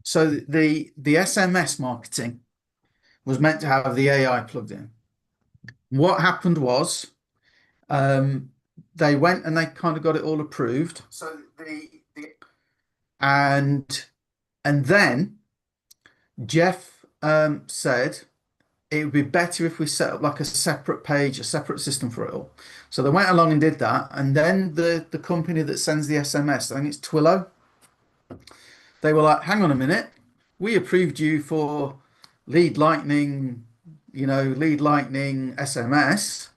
So the SMS marketing was meant to have the AI plugged in. What happened was um, they went and they kind of got it all approved. So the and and then Jeff said it would be better if we set up like a separate page, a separate system for it all. So they went along and did that, and then the company that sends the SMS, I think it's Twilio, they were like, "Hang on a minute, we approved you for lead lightning, lead lightning SMS,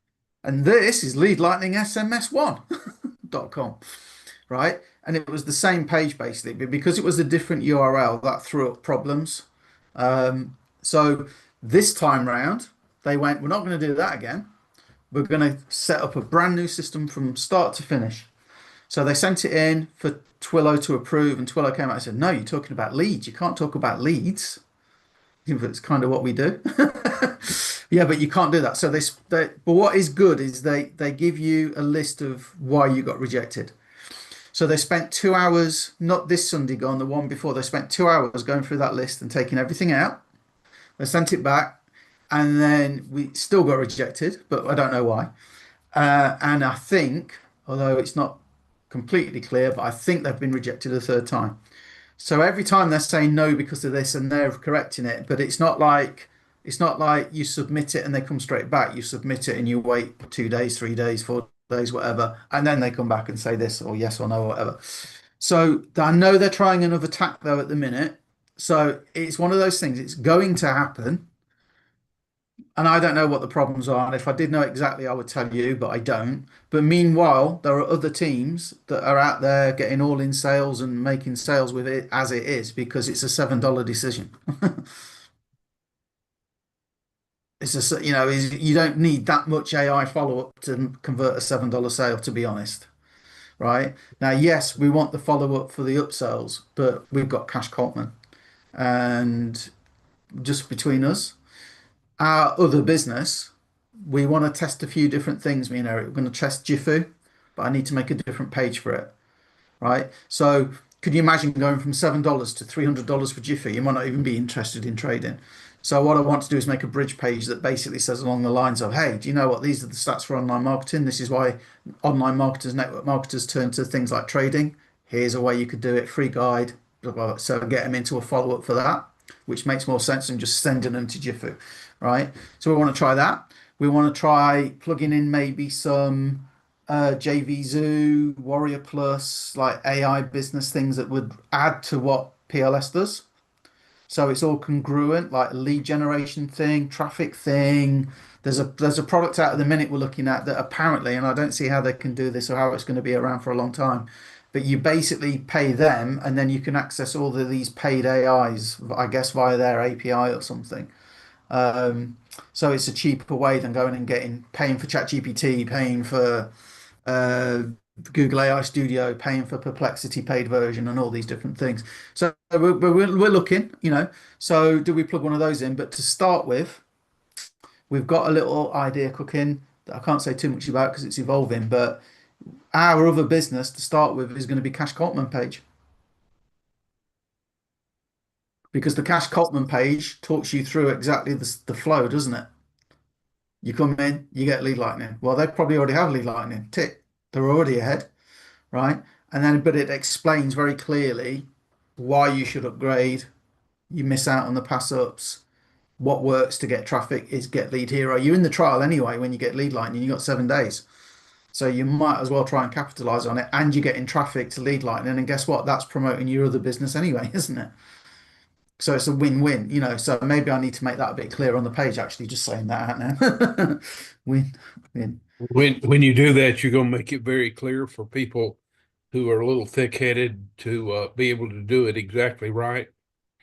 and this is lead lightning SMS1.com, right?" And it was the same page basically, but because it was a different URL, that threw up problems. So this time round, they went, "We're not going to do that again. We're going to set up a brand new system from start to finish." So they sent it in for Twilio to approve, and Twilio came out and said, "No, you're talking about leads. You can't talk about leads." It's kind of what we do. Yeah, but you can't do that. So but what is good is they give you a list of why you got rejected. So they spent 2 hours, not this Sunday gone, the one before, they spent 2 hours going through that list and taking everything out. They sent it back, and then we still got rejected, but I don't know why. And I think, although it's not completely clear, but I think they've been rejected a third time. So every time they're saying no because of this and they're correcting it, but it's not like you submit it and they come straight back. You submit it and you wait 2 days, 3 days, 4 days, whatever, and then they come back and say this or yes or no or whatever. So I know they're trying another tack though at the minute. So it's one of those things. It's going to happen. And I don't know what the problems are. And if I did know exactly, I would tell you, but I don't. But meanwhile, there are other teams that are out there getting all in sales and making sales with it as it is because it's a $7 decision. It's just, you don't need that much AI follow-up to convert a $7 sale, to be honest. Right? Now, yes, we want the follow-up for the upsells, but we've got Cash Coltman. And just between us, our other business, we want to test a few different things, me and Eric. We're going to test Jifu, but I need to make a different page for it, right? So could you imagine going from $7 to $300 for Jifu? You might not even be interested in trading. So what I want to do is make a bridge page that basically says along the lines of, "Hey, do you know what? These are the stats for online marketing. This is why online marketers, network marketers turn to things like trading. Here's a way you could do it, free guide." Blah, blah, blah. So get them into a follow-up for that, which makes more sense than just sending them to Jifu, right? So we want to try that. We want to try plugging in maybe some JVZoo, Warrior Plus, like AI business things that would add to what PLS does. So it's all congruent, like a lead generation thing, traffic thing. There's a product out at the minute we're looking at that apparently, and I don't see how they can do this or how it's going to be around for a long time. But you basically pay them, and then you can access all of these paid AIs, I guess, via their API or something. Um, so it's a cheaper way than going and paying for ChatGPT, paying for uh, Google AI Studio, paying for Perplexity paid version, and all these different things. So we're looking, So do we plug one of those in? But to start with, we've got a little idea cooking that I can't say too much about because it's evolving. But our other business to start with is going to be Cash Coltman page because the Cash Coltman page talks you through exactly the flow, doesn't it? You come in, you get lead lightning. Well, they probably already have lead lightning. Tick, they're already ahead, right? And then, but it explains very clearly why you should upgrade. You miss out on the pass ups. What works to get traffic is get Lead Hero. You're in the trial anyway when you get lead lightning. You got 7 days. So you might as well try and capitalize on it. And you're getting traffic to lead lightning. And guess what? That's promoting your other business anyway, isn't it? So it's a win-win. So maybe I need to make that a bit clearer on the page, actually, just saying that out now. Win, win. When you do that, you're going to make it very clear for people who are a little thick-headed to be able to do it exactly right.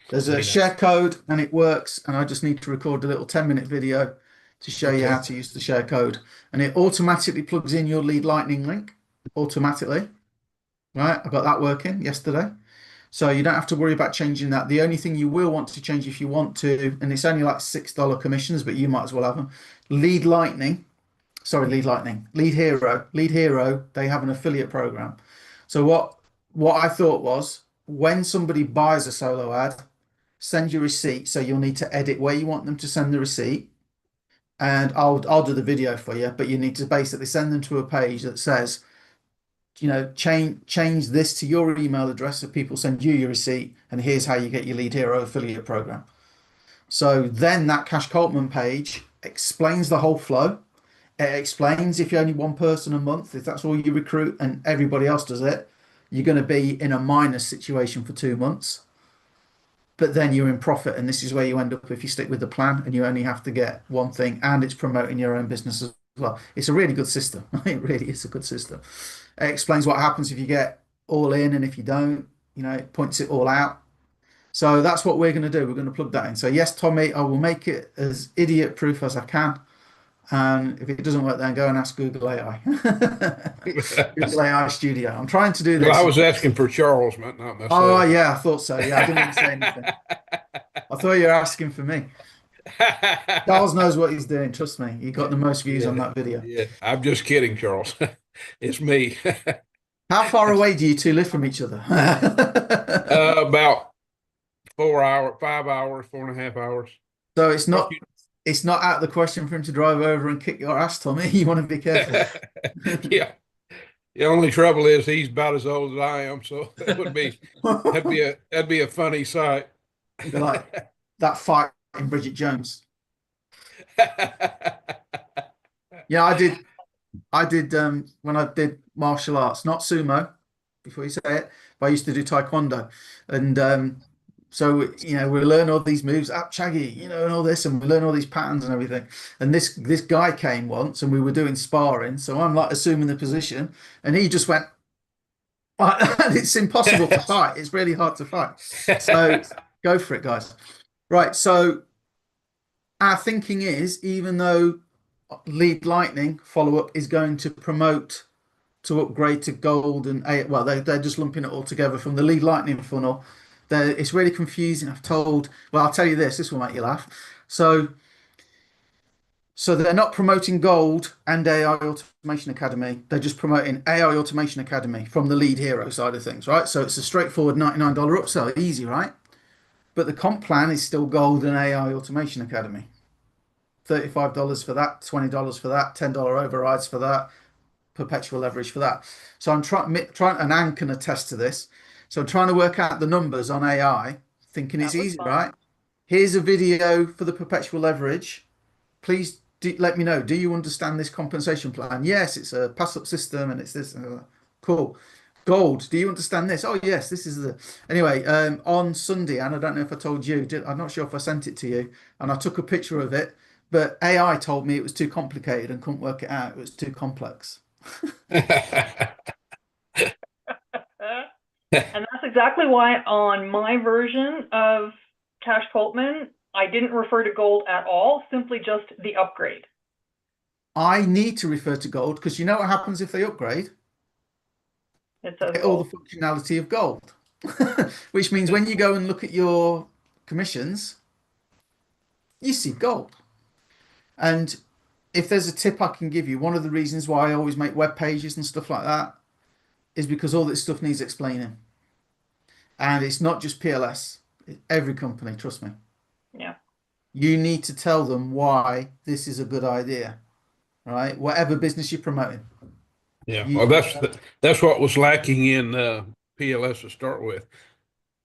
There's a You know, share code and it works. And I just need to record a little 10-minute video to show you how okay. to use the share code. And it automatically plugs in your lead lightning link automatically. Right? I got that working yesterday. So you don't have to worry about changing that. The only thing you will want to change if you want to, and it's only like $6 commissions, but you might as well have them. Lead Lightning, sorry, Lead Lightning, Lead Hero, they have an affiliate program. So what I thought was when somebody buys a solo ad, send your receipt. So you'll need to edit where you want them to send the receipt. And I'll do the video for you, but you need to basically send them to a page that says, change this to your email address so people send you your receipt, and here's how you get your Lead Hero affiliate program. So then that Cash Coltman page explains the whole flow. It explains if you're only one person a month, if that's all you recruit and everybody else does it, you're going to be in a minus situation for 2 months. But then you're in profit, and this is where you end up if you stick with the plan and you only have to get one thing, and it's promoting your own business as well. It's a really good system. It really is a good system. It explains what happens if you get all in, and if you don't, it points it all out. So that's what we're going to do. We're going to plug that in. So yes, Tommy, I will make it as idiot proof as I can. And if it doesn't work, then go and ask Google AI. Google AI Studio. I'm trying to do this. Well, I was asking for Charles, not myself. Oh yeah, I thought so. Yeah, I didn't even say anything. I thought you were asking for me. Charles knows what he's doing. Trust me. He got the most views on that video. Yeah, I'm just kidding, Charles. It's me. How far away do you two live from each other? About 4 hours, 5 hours, 4.5 hours. So it's not out of the question for him to drive over and kick your ass, Tommy. You want to be careful. Yeah. The only trouble is he's about as old as I am, so it would be that'd be a funny sight. Be like that fight in Bridget Jones. Yeah, I did when I did martial arts, not sumo, before you say it, but I used to do taekwondo. And so we learn all these moves, up chaggy, and all this, and we learn all these patterns and everything. And this guy came once, and we were doing sparring, so I'm like assuming the position, and he just went, and it's impossible to fight. It's really hard to fight. So go for it, guys. Right. So our thinking is, even though Lead Lightning follow-up is going to promote to upgrade to gold and well, they're just lumping it all together from the Lead Lightning funnel. It's really confusing. I'll tell you this will make you laugh. So they're not promoting Gold and AI Automation Academy. They're just promoting AI Automation Academy from the Lead Hero side of things, right? So it's a straightforward $99 upsell, easy, right? But the comp plan is still Gold and AI Automation Academy. $35 for that, $20 for that, $10 overrides for that, perpetual leverage for that. So I'm trying, and Anne can attest to this. So I'm trying to work out the numbers on AI, thinking it's easy, right? Here's a video for the perpetual leverage. Please let me know. Do you understand this compensation plan? Yes, it's a pass-up system and it's this. Cool. Gold, do you understand this? Oh, yes, this is the... Anyway, on Sunday, and I don't know if I told you, I'm not sure if I sent it to you, and I took a picture of it, but AI told me it was too complicated and couldn't work it out. It was too complex. And that's exactly why on my version of Cash Coltman, I didn't refer to gold at all, simply just the upgrade. I need to refer to gold because you know what happens if they upgrade? It says Get all the functionality of gold, which means when you go and look at your commissions, you see gold. And if there's a tip I can give you, one of the reasons why I always make web pages and stuff like that is because all this stuff needs explaining. And it's not just PLS, every company, trust me. Yeah. You need to tell them why this is a good idea, right? Whatever business you're promoting. Yeah, well, that's what was lacking in PLS to start with.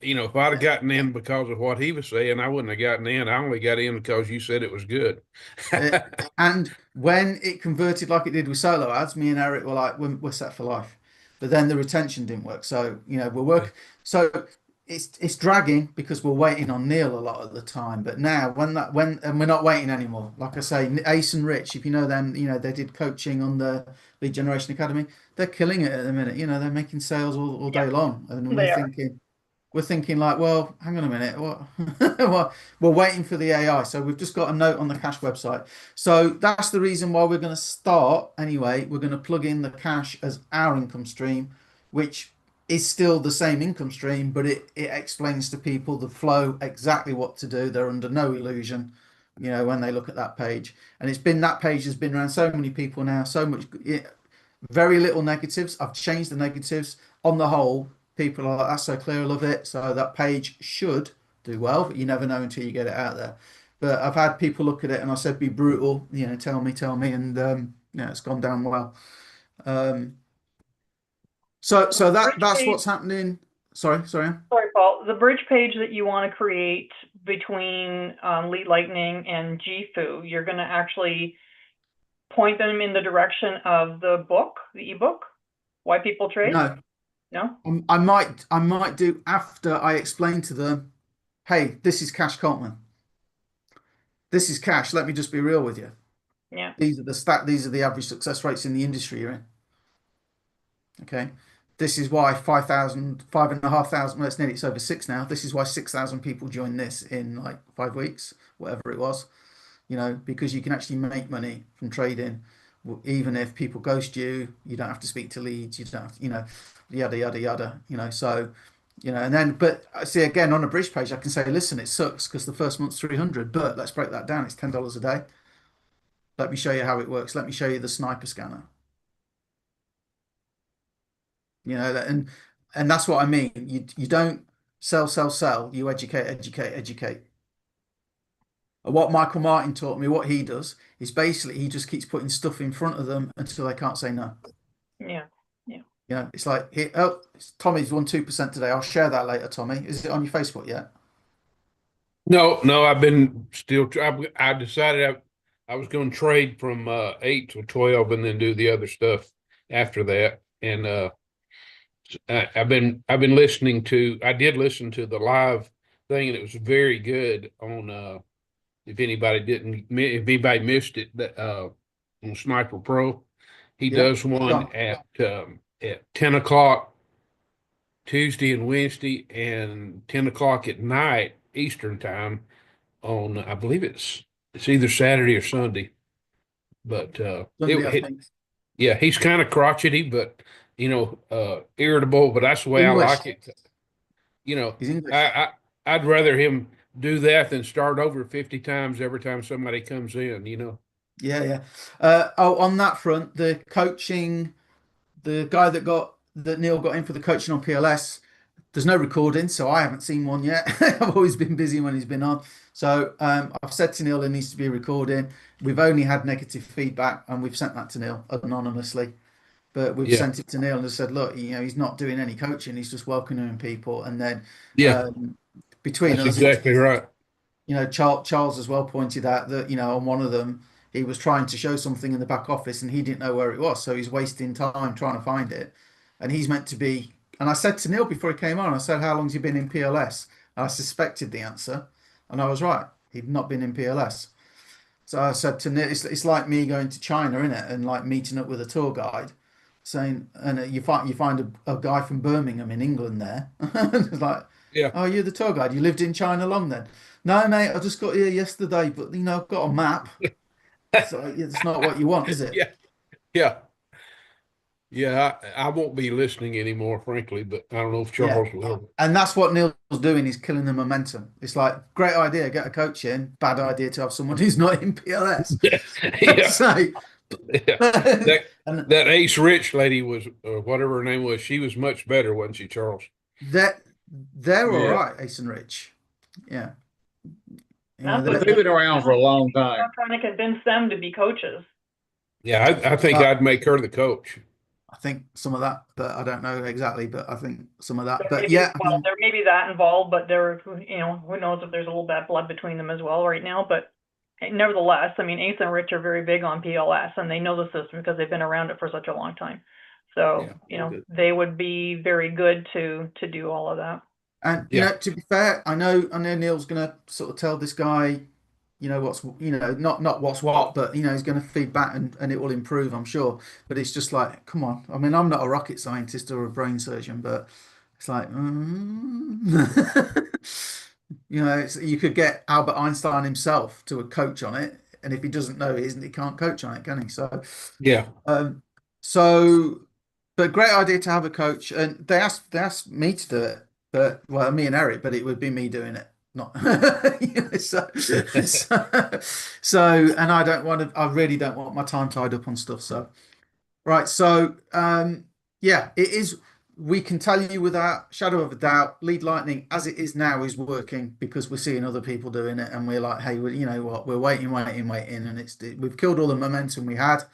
If I'd have gotten in because of what he was saying, I wouldn't have gotten in. I only got in because you said it was good. And when it converted like it did with solo ads, me and Eric were like, we're set for life. But then the retention didn't work. So, we're working. So it's dragging because we're waiting on Neil a lot of the time. But now and we're not waiting anymore. Like I say, Ace and Rich, if you know them, they did coaching on the Lead Generation Academy. They're killing it at the minute. They're making sales all day long. And we're thinking like, well, hang on a minute. What? We're waiting for the AI. So we've just got a note on the Cash website. So that's the reason why we're going to start anyway. We're going to plug in the Cash as our income stream, which is still the same income stream, but it explains to people the flow, exactly what to do. They're under no illusion, when they look at that page. And that page has been around so many people now, so much, very little negatives. I've changed the negatives. On the whole, people are like, that's so clear, I love it. So that page should do well, but you never know until you get it out there. But I've had people look at it and I said, be brutal, tell me, and it's gone down well. So that's what's happening. Sorry. Sorry, Paul. The bridge page that you want to create between Lead Lightning and GFU, you're going to actually point them in the direction of the book, the ebook, Why People Trade? No? I might do after I explain to them, hey, this is Cash Coltman. This is Cash. Let me just be real with you. Yeah. These are the average success rates in the industry you're in. Okay. This is why 5,500, well, it's over 6 now. This is why 6,000 people joined this in like 5 weeks, whatever it was, because you can actually make money from trading. Even if people ghost you, you don't have to speak to leads, you don't have, yada, yada, yada, so, and then, but I see again on a bridge page, I can say, listen, it sucks because the first month's 300, but let's break that down. It's $10 a day. Let me show you how it works. Let me show you the sniper scanner. And that's what I mean. You don't sell. You educate. And what Michael Martin taught me, what he does is basically he just keeps putting stuff in front of them until they can't say no. Yeah. It's like Tommy's won 2% today. I'll share that later, Tommy. Is it on your Facebook yet? No, I've been still. I decided I was going to trade from 8 to 12 and then do the other stuff after that. And I've been listening to. I did listen to the live thing, and it was very good. On if anybody missed it, that on Sniper Pro, he does one at 10 o'clock Tuesday and Wednesday, and 10 o'clock at night Eastern time on. I believe it's either Saturday or Sunday, but yeah, he's kind of crotchety, but irritable, but that's the way English. I like it. I'd rather him do that than start over 50 times every time somebody comes in, Yeah. On that front, the coaching, the guy that Neil got in for the coaching on PLS, there's no recording, so I haven't seen one yet. I've always been busy when he's been on. So I've said to Neil there needs to be a recording. We've only had negative feedback, and we've sent that to Neil anonymously. But we've sent it to Neil and said, look, he's not doing any coaching. He's just welcoming people. And then between That's us, exactly right. Charles as well pointed out that, on one of them, he was trying to show something in the back office and he didn't know where it was. So he's wasting time trying to find it. And he's meant to be. And I said to Neil before he came on, I said, how long has he been in PLS? And I suspected the answer. And I was right. He'd not been in PLS. So I said to Neil, it's like me going to China, innit? And like meeting up with a tour guide. Saying, and you find a guy from Birmingham in England there. It's like, oh, you're the tour guide. You lived in China long then? No, mate, I just got here yesterday, but I've got a map. So it's not what you want, is it? Yeah. I won't be listening anymore, frankly, but I don't know if Charles will. And that's what Neil's doing. He's killing the momentum. It's like, great idea, get a coach in. Bad idea to have someone who's not in PLS. So, that Ace Rich lady was, or whatever her name was, she was much better, wasn't she, Charles? They're all right, Ace and Rich. Yeah. They've been around for a long time. I'm trying to convince them to be coaches. Yeah, I think I'd make her the coach. I think some of that, but I don't know exactly, but I think some of that. There may be that involved, but who knows if there's a little bad blood between them as well right now, but nevertheless, Ace and Rich are very big on PLS and they know the system because they've been around it for such a long time. So, they would be very good to do all of that. And, to be fair, I know Neil's going to sort of tell this guy, what's, not what's what, but, he's going to feed back and it will improve, I'm sure. But it's just like, come on. I'm not a rocket scientist or a brain surgeon, but it's like, you could get Albert Einstein himself to a coach on it, and if he doesn't know it isn't, he can't coach on it, can he? So but great idea to have a coach, and they asked me to do it, but me and Eric, but it would be me doing it, not so and I really don't want my time tied up on stuff. So right, so it is we can tell you without shadow of a doubt, Lead Lightning as it is now is working because we're seeing other people doing it, and we're like, hey, you know what? We're waiting, and we've killed all the momentum we had.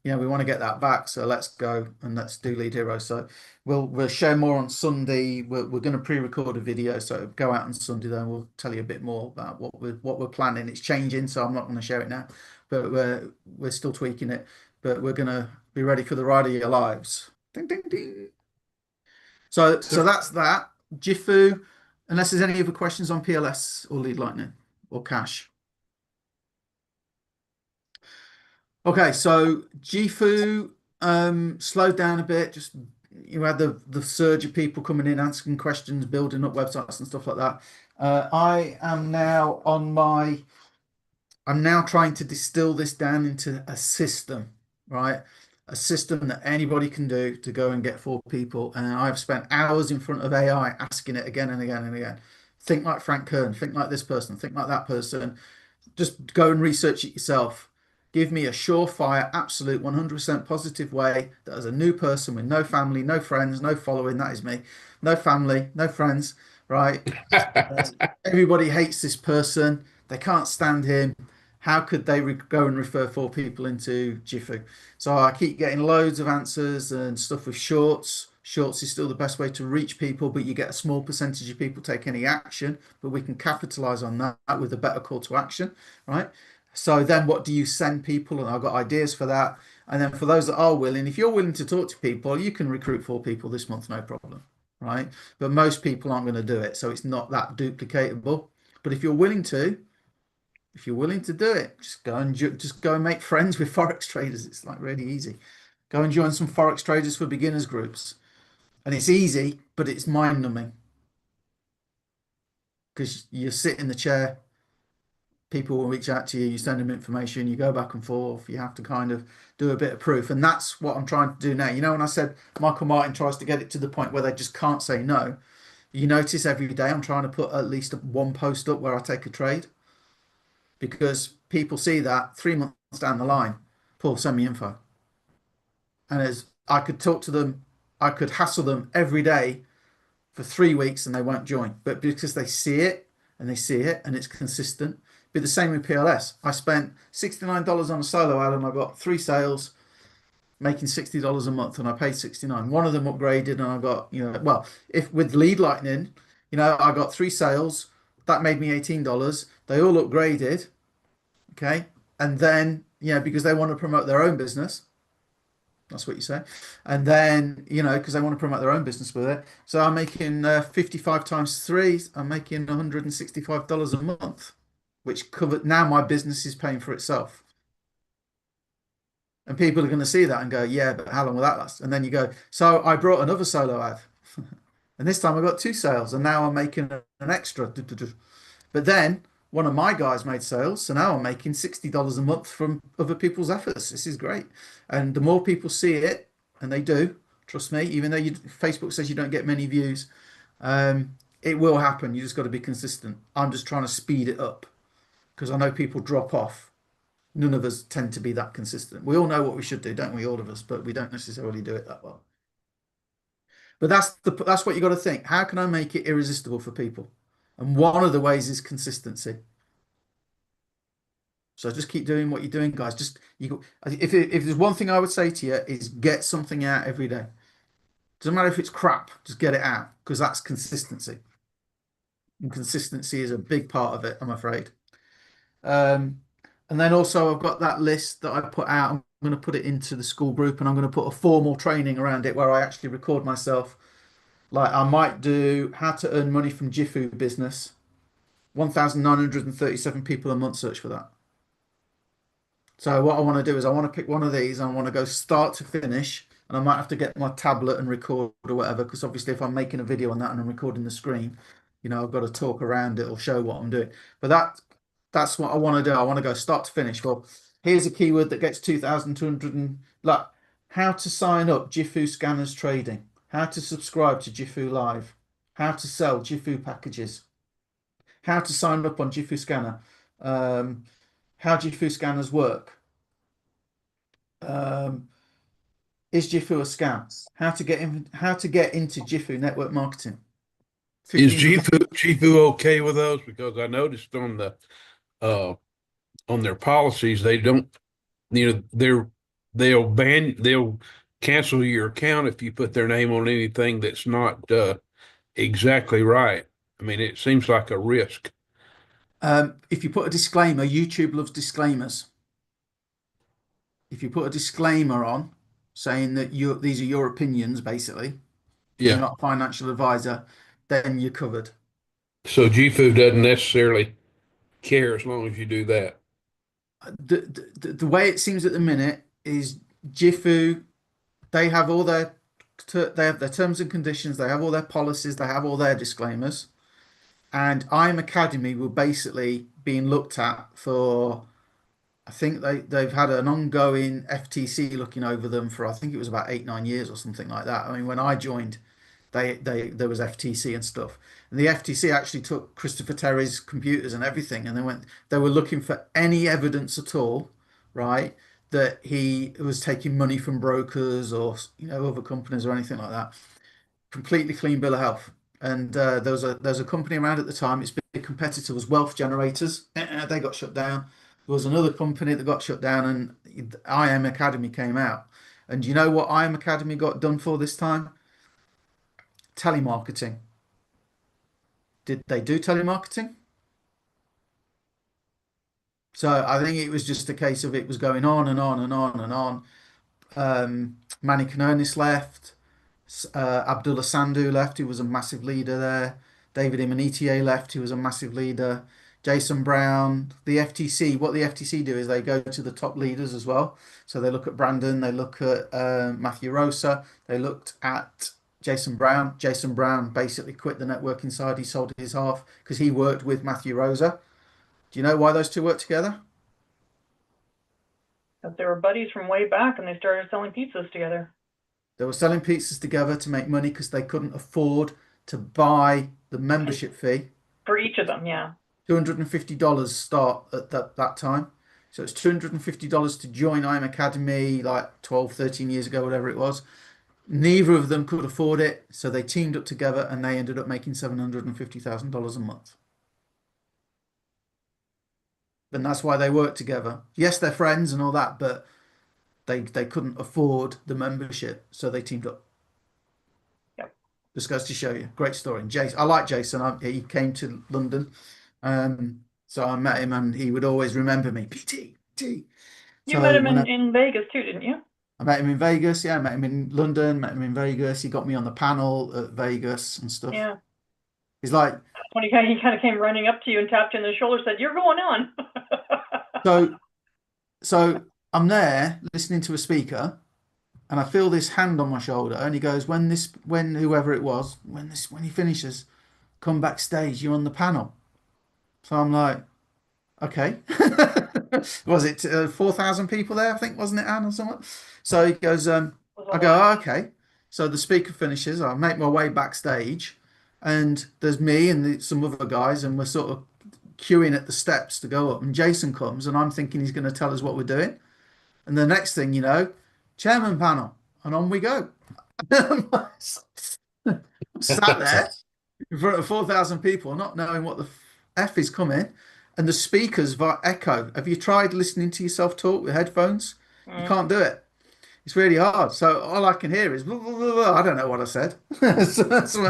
You know, we want to get that back, so let's go and let's do Lead Hero. So we'll share more on Sunday. We're going to pre-record a video, so go out on Sunday. Then we'll tell you a bit more about what we're planning. It's changing, so I'm not going to share it now, but we're still tweaking it. But we're going to be ready for the ride of your lives. Ding ding ding. So that's that. Jifu, unless there's any other questions on PLS or Lead Lightning or Cash. Okay, so Jifu slowed down a bit. Just you had the surge of people coming in, asking questions, building up websites and stuff like that. I'm now trying to distill this down into a system, right? A system that anybody can do to go and get 4 people. And I've spent hours in front of AI asking it again and again and again. Think like Frank Kern, think like this person, think like that person. Just go and research it yourself. Give me a surefire, absolute 100% positive way that as a new person with no family, no friends, no following, that is me, no family, no friends, right? Everybody hates this person. They can't stand him. How could they go and refer 4 people into Jifu? So I keep getting loads of answers and stuff with shorts. Shorts is still the best way to reach people, but you get a small percentage of people take any action, but we can capitalize on that with a better call to action, right? So then what do you send people? And I've got ideas for that. And then for those that are willing, if you're willing to talk to people, you can recruit 4 people this month, no problem, right? But most people aren't going to do it. So it's not that duplicatable. But if you're willing to do it, just go and make friends with Forex traders. It's like really easy. Go and join some Forex traders for beginners groups. And it's easy, but it's mind numbing. Because you sit in the chair, people will reach out to you, you send them information, you go back and forth, you have to kind of do a bit of proof. And that's what I'm trying to do now. You know, when I said Michael Martin tries to get it to the point where they just can't say no, you notice every day I'm trying to put at least 1 post up where I take a trade, because people see that 3 months down the line, Paul, send me info. And as I could talk to them, I could hassle them every day for 3 weeks and they won't join. But because they see it and it's consistent. Be the same with PLS. I spent $69 on a solo ad and I got 3 sales, making $60 a month, and I paid $69. One of them upgraded and I got, you know, well, if with Lead Lightning, you know, I got 3 sales, that made me $18. They all upgraded, okay? And then, you know, because they want to promote their own business. That's what you say. And then, you know, because they want to promote their own business with it. So I'm making 55 times 3, I'm making $165 a month, which covered, now my business is paying for itself. And people are going to see that and go, yeah, but how long will that last? And then you go, so I brought another solo ad. And this time I got 2 sales and now I'm making an extra. But then one of my guys made sales. So now I'm making $60 a month from other people's efforts. This is great. And the more people see it, and they do, trust me, even though Facebook says you don't get many views, it will happen. You just got to be consistent. I'm just trying to speed it up because I know people drop off. None of us tend to be that consistent. We all know what we should do, don't we? All of us, but we don't necessarily do it that well. But that's what you got to think. How can I make it irresistible for people? And one of the ways is consistency. So just keep doing what you're doing, guys. Just if there's one thing I would say to you is get something out every day. Doesn't matter if it's crap, just get it out, because that's consistency. And consistency is a big part of it, I'm afraid. And then also I've got that list that I put out. I'm going to put it into the school group and I'm going to put a formal training around it where I actually record myself. Like I might do how to earn money from Jifu business. 1,937 people a month search for that. So what I want to do is I want to pick one of these and I want to go start to finish, and I might have to get my tablet and record or whatever, because obviously if I'm making a video on that and I'm recording the screen, you know, I've got to talk around it or show what I'm doing. But that's what I want to do. I want to go start to finish. Well, here's a keyword that gets 2,200 and like how to sign up Jifu Scanners Trading, how to subscribe to Jifu Live, how to sell Jifu packages, how to sign up on Jifu Scanner, how Jifu scanners work, Is Jifu a scam? How to get into Jifu network marketing? Is 15 Chifu okay with those? Because I noticed uh on their policies they don't, they'll cancel your account if you put their name on anything that's not exactly right. I mean, it seems like a risk. If you put a disclaimer, YouTube loves disclaimers. If you put a disclaimer on saying that these are your opinions, basically, you're Yeah. not a financial advisor, then you're covered. So Jifu doesn't necessarily care as long as you do that. The way it seems at the minute is Jifu, they have all they have their terms and conditions, they have all their policies, they have all their disclaimers. And IM Academy were basically being looked at for, I think they've had an ongoing FTC looking over them for, I think it was about 8, 9 years or something like that. I mean, when I joined, there was FTC and stuff, and the FTC actually took Christopher Terry's computers and everything, and they were looking for any evidence at all, right, that he was taking money from brokers or other companies or anything like that. Completely clean bill of health. And there's a company around at the time. Its big competitor was Wealth Generators. They got shut down. There was another company that got shut down, and IM Academy came out. And you know what IM Academy got done for this time? Telemarketing. Did they do telemarketing? So I think it was just a case of it was going on and on and on and on. Manny Kanonis left. Abdullah Sandhu left, who was a massive leader there. David Imanitier left, who was a massive leader. Jason Brown, the FTC. What the FTC do is they go to the top leaders as well. So they look at Brandon, they look at Matthew Rosa, they looked at Jason Brown. Jason Brown basically quit the networking side. He sold his half because he worked with Matthew Rosa. Do you know why those two work together? Because they were buddies from way back and they started selling pizzas together. They were selling pizzas together to make money because they couldn't afford to buy the membership fee. For each of them, yeah. $250 start at that time. So it's $250 to join IM Academy like 12, 13 years ago, whatever it was. Neither of them could afford it. So they teamed up together and they ended up making $750,000 a month. And that's why they work together. Yes, they're friends and all that, but they couldn't afford the membership, so they teamed up. Yep. Just goes to show you. Great story. And Jason, I like Jason. He came to London, so I met him, and he would always remember me. PT. You met him in Vegas too, didn't you? I met him in Vegas. Yeah, I met him in London. Met him in Vegas. He got me on the panel at Vegas and stuff. Yeah. He's like, when he kind of came running up to you and tapped you on the shoulder, said, "You're going on." So I'm there listening to a speaker, and I feel this hand on my shoulder, and he goes, when whoever it was, when he finishes, come backstage, you're on the panel. So I'm like, okay. Was it 4,000 people there, I think, wasn't it, Anne, or something? So he goes, I go, oh, okay. So the speaker finishes, I make my way backstage, and there's me and some other guys, and we're sort of queuing at the steps to go up, and Jason comes, and I'm thinking he's going to tell us what we're doing. And the next thing you know, chairman panel, and on we go. Sat there in front of 4,000 people, not knowing what the F is coming. And the speakers via echo. Have you tried listening to yourself talk with headphones? You can't do it. It's really hard. So all I can hear is, blah, blah, blah, blah. I don't know what I said. Something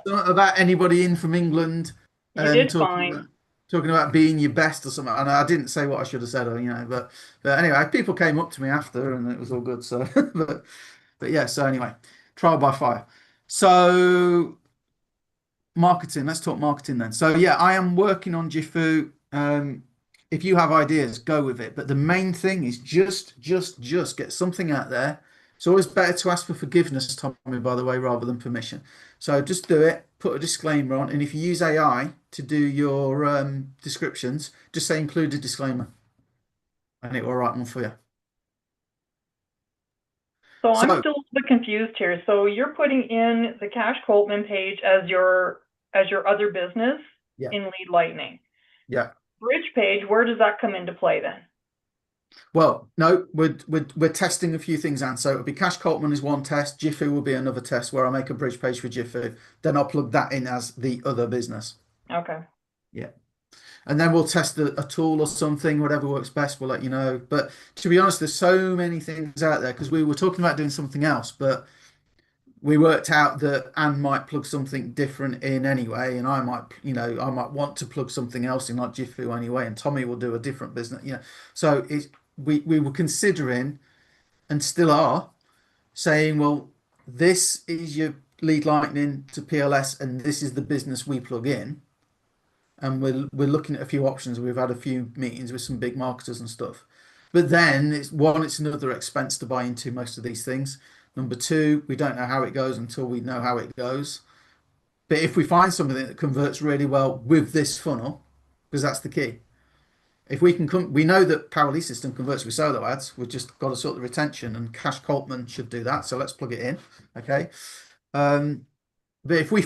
about anybody in from England. You did fine. Talking about being your best or something, and I didn't say what I should have said, but anyway, people came up to me after, and it was all good. So, but yeah. So anyway, trial by fire. So marketing. Let's talk marketing then. So yeah, I am working on Jifu. If you have ideas, go with it. But the main thing is just get something out there. It's always better to ask for forgiveness, Tommy, by the way, rather than permission. So just do it, put a disclaimer on, and if you use AI to do your descriptions, just say include a disclaimer, and it will write one for you. So I'm still a bit confused here. So you're putting in the Cash Coltman page as your other business in Lead Lightning. Yeah. Bridge page, where does that come into play then? Well, no, we're testing a few things, and so it'll be Cash Coltman is one test. Jiffy will be another test where I make a bridge page for Jiffy. Then I'll plug that in as the other business. Okay. Yeah. And then we'll test a tool or something, whatever works best, we'll let you know. But to be honest, there's so many things out there because we were talking about doing something else, but we worked out that Anne might plug something different in anyway, and I might, I might want to plug something else in like Jiffy anyway, and Tommy will do a different business. So we were considering and still are saying, well, this is your lead lightning to PLS, and this is the business we plug in. And we're looking at a few options. We've had a few meetings with some big marketers and stuff. But then it's another expense to buy into most of these things. Number two, we don't know how it goes until we know how it goes. But if we find something that converts really well with this funnel, because that's the key. If we can we know that Powerly System converts with solo ads. We've just got to sort the retention, and Cash Coltman should do that. So let's plug it in. Okay. But if we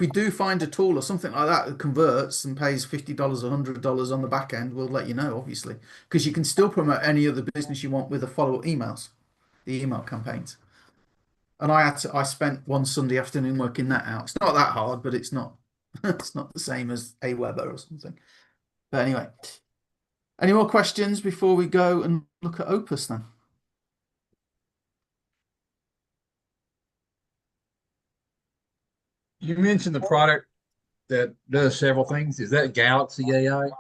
do find a tool or something like that converts and pays $50 or $100 on the back end, we'll let you know, obviously, because you can still promote any other business you want with the follow-up emails, the email campaigns. And I spent one Sunday afternoon working that out. It's not that hard, but it's not it's not the same as Aweber or something. But anyway, any more questions before we go and look at Opus then? You mentioned the product that does several things. Is that Galaxy AI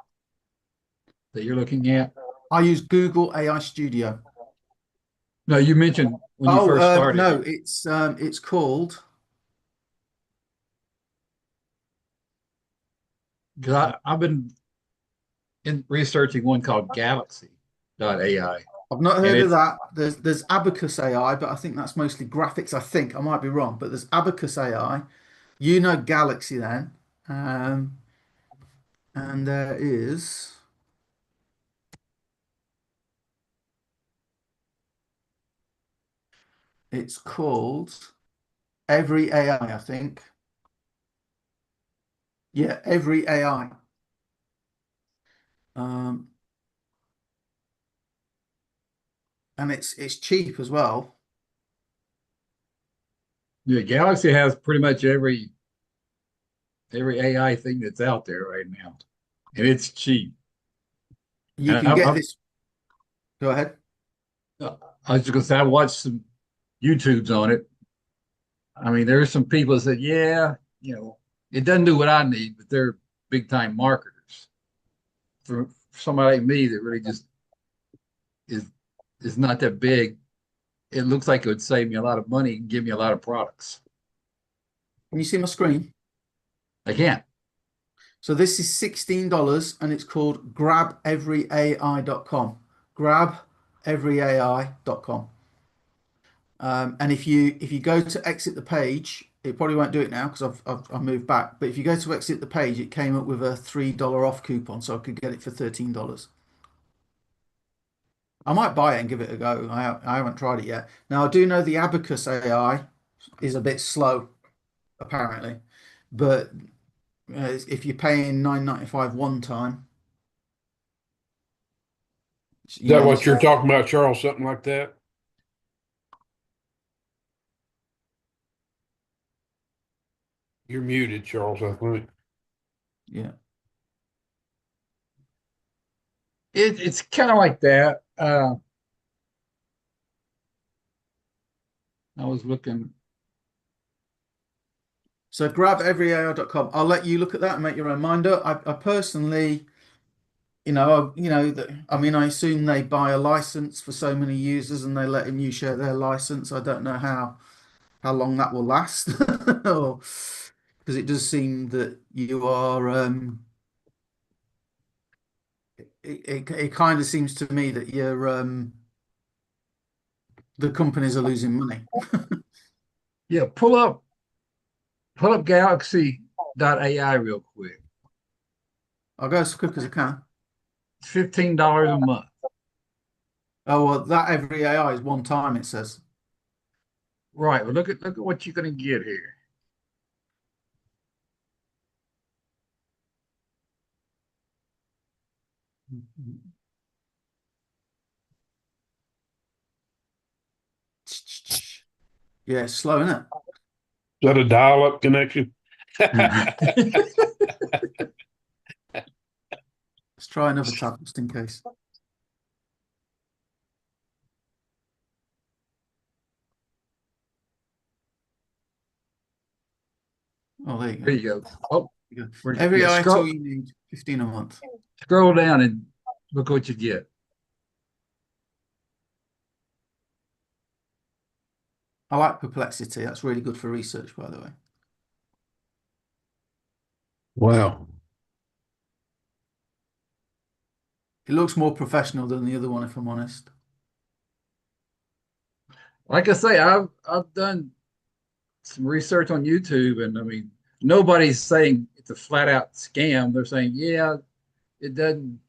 that you're looking at? I use Google AI Studio. No, you mentioned when you first started. No, it's called. Because I've been researching one called Galaxy.ai. I've not heard of that. There's Abacus AI, but I think that's mostly graphics. I think I might be wrong, but there's Abacus AI. You know Galaxy then, and there is. It's called Every AI, I think. Yeah, Every AI. And it's cheap as well. Yeah, Galaxy has pretty much every AI thing that's out there right now, and it's cheap. You And can get this. Go ahead. I was just gonna say I watched some YouTubes on it. I mean, there's some people that said, yeah, it doesn't do what I need, but they're big time marketers. For somebody like me that really just is is not that big, it looks like it would save me a lot of money and give me a lot of products. Can you see my screen? I can't. So this is $16 and it's called grabeveryai.com. Grabeveryai.com. And if you go to exit the page, it probably won't do it now because I've moved back. But if you go to exit the page, it came up with a $3 off coupon, so I could get it for $13. I might buy it and give it a go. I haven't tried it yet. Now I do know the Abacus AI is a bit slow, apparently, but if you're paying $9.95 one time, Is that what you're talking about, Charles? Something like that? You're muted, Charles, I think. Yeah. It's kind of like that. I was looking. So grabeveryai.com. I'll let you look at that and make your own mind up. I personally, I mean, I assume they buy a license for so many users and they let you share their license. I don't know how long that will last, or because it does seem that you are. It kind of seems to me that you're the companies are losing money. Yeah, pull up Galaxy.ai real quick. I'll go as quick as I can. $15 a month. Oh well, that every AI is one time. It says. Right. Well, look at what you're going to get here. Yeah, it's slow, isn't it? Is that a dial-up connection? Let's try another tab just in case. Oh, there you There go. you go. Oh, There you go. we're, Every yeah, AI tool you need, 15 a month. scroll down and look what you get. I like Perplexity. That's really good for research, by the way. Wow. It looks more professional than the other one, if I'm honest. Like I say, I've done some research on YouTube, and I mean, nobody's saying it's a flat out scam. They're saying, yeah, it doesn't.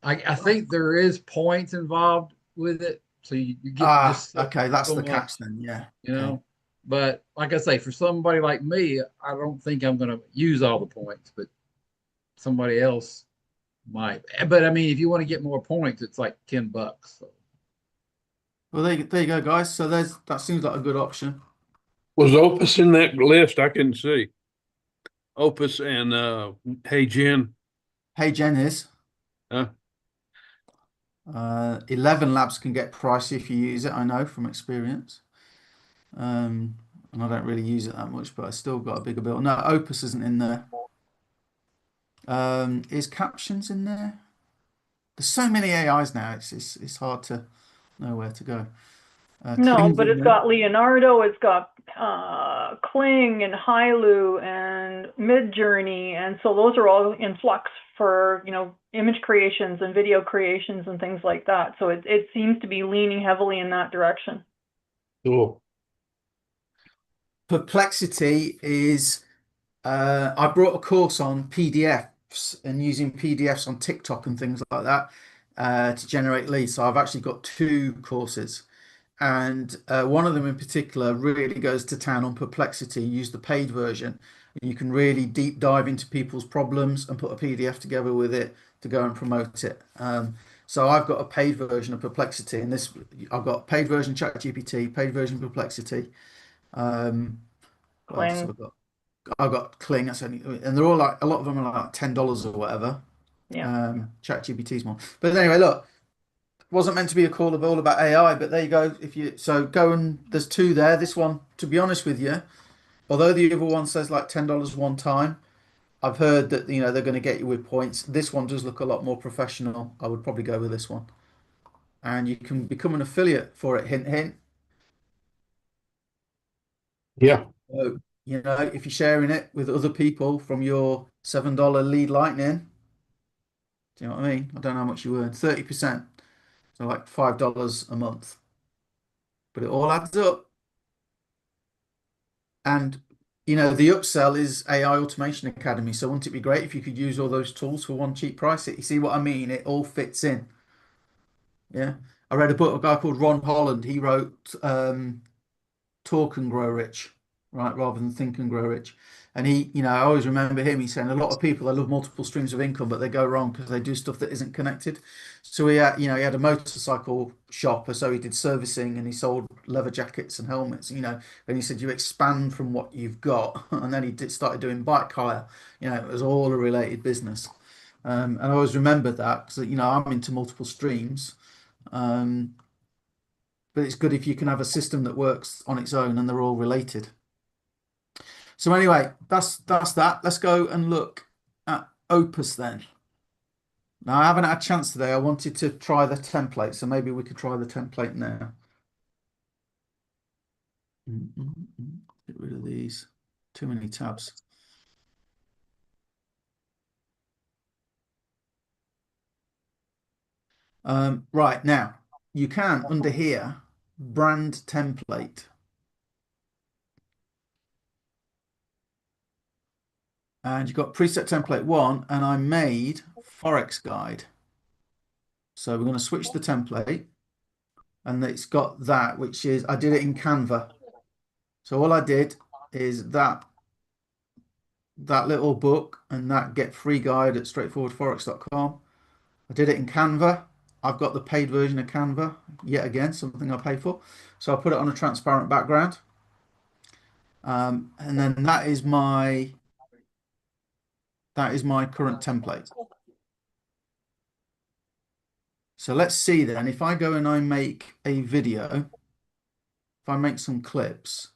I think there is points involved with it, so you get Ah, just okay, that's so the much, catch then. Yeah. you Okay. know. But like I say, for somebody like me, I don't think I'm going to use all the points, but somebody else might. But I mean, if you want to get more points, it's like $10. So. Well, there you go, guys. So that seems like a good option. Was Opus in that list? I couldn't see. Opus and HeyGen. Hey, Jen is. Huh? 11 labs can get pricey if you use it, I know from experience. And I don't really use it that much, but I still got a bigger bill. No, Opus isn't in there. Is Captions in there? There's so many AIs now, it's hard to know where to go. No, Kling's but in it's there. got Leonardo, it's got Kling and Hailu and Midjourney, and so those are all in flux for, you know, image creations and video creations and things like that. So it seems to be leaning heavily in that direction. Cool. Perplexity is I brought a course on PDFs and using PDFs on TikTok and things like that to generate leads. So I've actually got two courses, and one of them in particular really goes to town on Perplexity. Use the paid version. You can really deep dive into people's problems and put a PDF together with it to go and promote it. So I've got a paid version of Perplexity, and this I've got paid version ChatGPT, paid version Perplexity. Um, what else have Kling, I got? I've got Kling. That's only, and they're all like a lot of them are like $10 or whatever. yeah. ChatGPT's more. But anyway, look, it wasn't meant to be a call of all about AI, but there you go. If you so go and there's two there. This one, to be honest with you, although the other one says like $10 one time, I've heard that they're going to get you with points. This one does look a lot more professional. I would probably go with this one, and you can become an affiliate for it. Hint, hint. Yeah. So, if you're sharing it with other people from your $7 lead lightning, do you know what I mean? I don't know how much you earn. 30%. So like $5 a month. But it all adds up. And the upsell is AI Automation Academy. So wouldn't it be great if you could use all those tools for one cheap price? You see what I mean? It all fits in. Yeah. I read a book, a guy called Ron Holland. He wrote Talk and Grow Rich, right, rather than Think and Grow Rich. And I always remember him. He's saying a lot of people they love multiple streams of income, but they go wrong because they do stuff that isn't connected. So he had a motorcycle shop, so he did servicing and he sold leather jackets and helmets. And he said you expand from what you've got, and then started doing bike hire. It was all a related business. And I always remember that because I'm into multiple streams. Um, but it's good if you can have a system that works on its own and they're all related. So anyway, that's that. Let's go and look at Opus then. Now I haven't had a chance today. I wanted to try the template, so maybe we could try the template now. Get rid of these. Too many tabs. Right now, you can under here brand template. And you've got preset template 1, and I made Forex guide. So we're going to switch the template, and it's got that, which is I did it in Canva. So all I did is that little book and that get free guide at straightforwardforex.com. I did it in Canva, I've got the paid version of Canva, yet again, something I pay for. So I put it on a transparent background. And then that is my current template. So let's see then, if I go and I make a video, if I make some clips,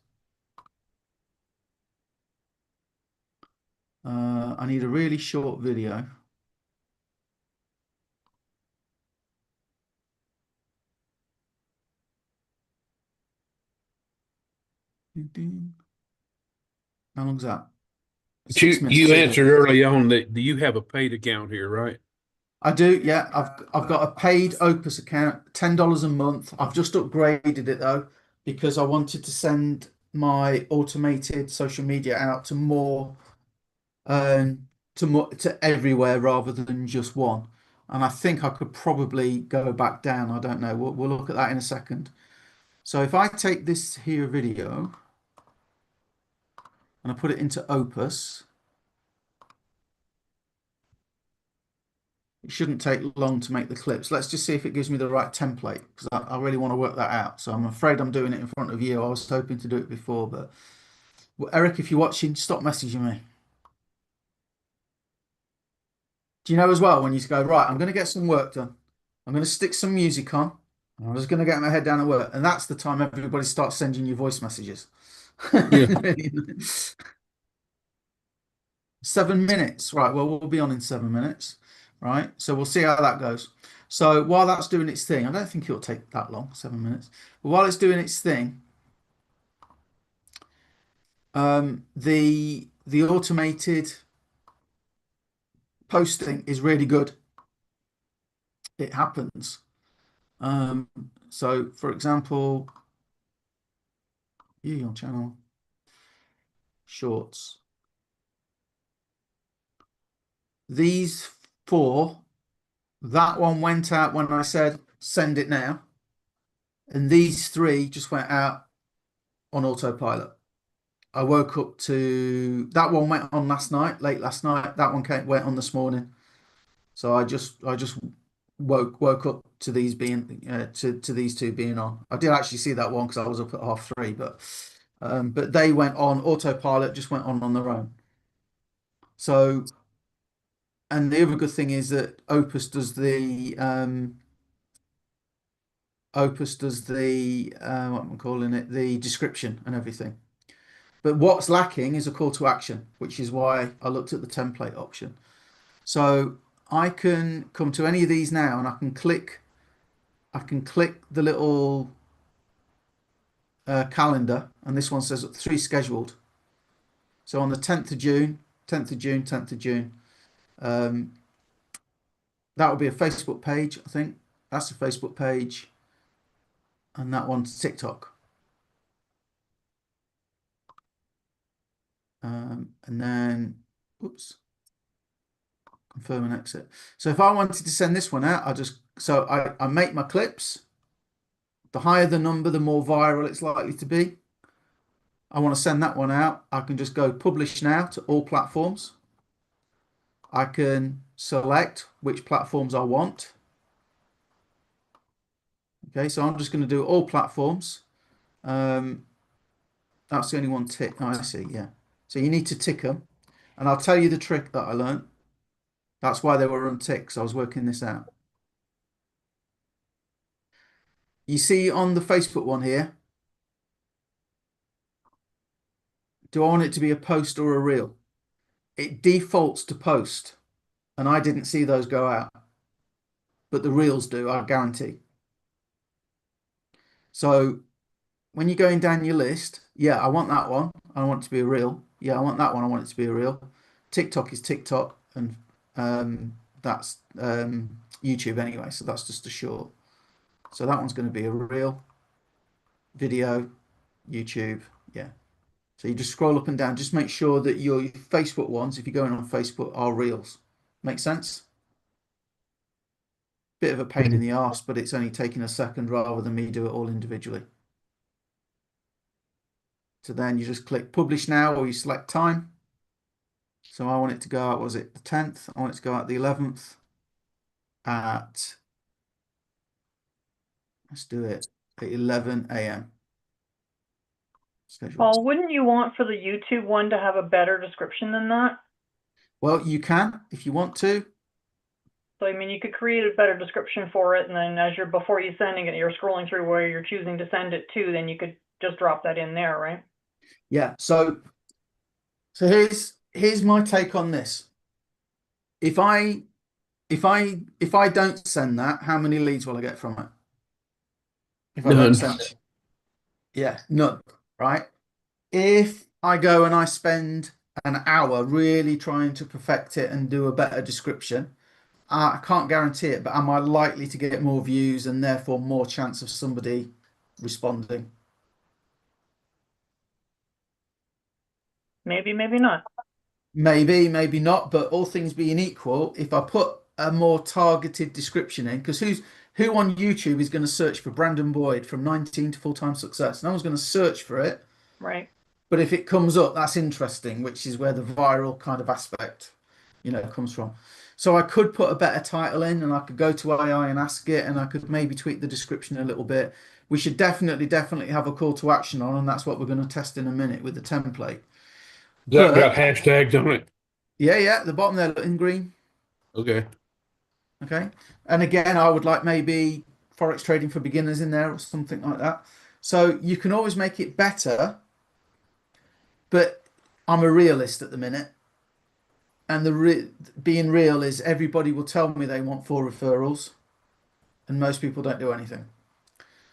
I need a really short video. How long's that? But 6 minutes. you answered early on that you have a paid account here, right? I do, yeah. I've got a paid Opus account, $10 a month. I've just upgraded it though, because I wanted to send my automated social media out to more to everywhere rather than just one. And I think I could probably go back down. I don't know. We'll look at that in a second. So if I take this here video and I put it into Opus, it shouldn't take long to make the clips. Let's just see if it gives me the right template, because I really want to work that out. So I'm afraid I'm doing it in front of you. I was hoping to do it before, but well, Eric, if you're watching, stop messaging me. Do you know as well when you go, right, I'm going to get some work done. I'm going to stick some music on. And I'm just going to get my head down at work. And that's the time everybody starts sending you voice messages. Yeah. 7 minutes. Right. Well, we'll be on in 7 minutes. Right. So we'll see how that goes. So while that's doing its thing, I don't think it'll take that long, 7 minutes. But while it's doing its thing, the automated posting is really good. It happens. So for example, your channel shorts. These 4, that one went out when I said send it now, and these 3 just went out on autopilot. I woke up to that one went on last night, late last night. That one went on this morning. So I just woke up to these being to these 2 being on. I did actually see that one because I was up at 3:30, but they went on autopilot, just went on their own. So, and the other good thing is that Opus does the what am I calling it, the description and everything. But what's lacking is a call to action, which is why I looked at the template option. So I can come to any of these now and I can click the little calendar, and this one says 3 scheduled. So on the 10th of June, 10th of June, 10th of June, that will be a Facebook page, I think. That's a Facebook page. And that one's TikTok. And then, oops, confirm and exit. So if I wanted to send this one out, I make my clips. The higher the number, the more viral it's likely to be. I want to send that one out. I can just go publish now to all platforms. I can select which platforms I want. Okay, so I'm just going to do all platforms. That's the only one tick. Oh, I see, yeah. So you need to tick them. And I'll tell you the trick that I learned. That's why they were unticked. So I was working this out. You see on the Facebook one here, do I want it to be a post or a reel? It defaults to post, and I didn't see those go out, but the reels do, I guarantee. So when you're going down your list, yeah, I want that one. I want it to be a reel. Yeah, I want that one. I want it to be a reel. TikTok is TikTok, and that's YouTube anyway, so that's just a short. So that one's going to be a reel, video, YouTube, yeah. So you just scroll up and down. Just make sure that your Facebook ones, if you're going on Facebook, are reels. Make sense? Bit of a pain in the arse, but it's only taking a second rather than me do it all individually. So then you just click publish now, or you select time. So I want it to go out, was it the 10th? I want it to go out the 11th at Let's do it at 11 a.m. Schedule. Paul, wouldn't you want for the YouTube one to have a better description than that? Well, you can if you want to. So, I mean, you could create a better description for it, and then before you're sending it, you're scrolling through where you're choosing to send it to, then you could just drop that in there, right? Yeah. So here's my take on this. If I don't send that, how many leads will I get from it? If I don't None. send it. Yeah, none, right? If I go and I spend an hour really trying to perfect it and do a better description, I can't guarantee it, but am I likely to get more views and therefore more chance of somebody responding? Maybe, maybe not. Maybe, maybe not, but all things being equal, if I put a more targeted description in, because who on YouTube is going to search for Brandon Boyd from 19 to full-time success? No one's going to search for it. Right. But if it comes up, that's interesting, which is where the viral kind of aspect, comes from. So I could put a better title in, and I could go to AI and ask it, and I could maybe tweak the description a little bit. We should definitely have a call to action on, and that's what we're going to test in a minute with the template. That got hashtags on it. Yeah, at the bottom there in green. Okay. Okay. And again, I would like maybe Forex trading for beginners in there or something like that. So you can always make it better, but I'm a realist at the minute. And being real is everybody will tell me they want 4 referrals, and most people don't do anything.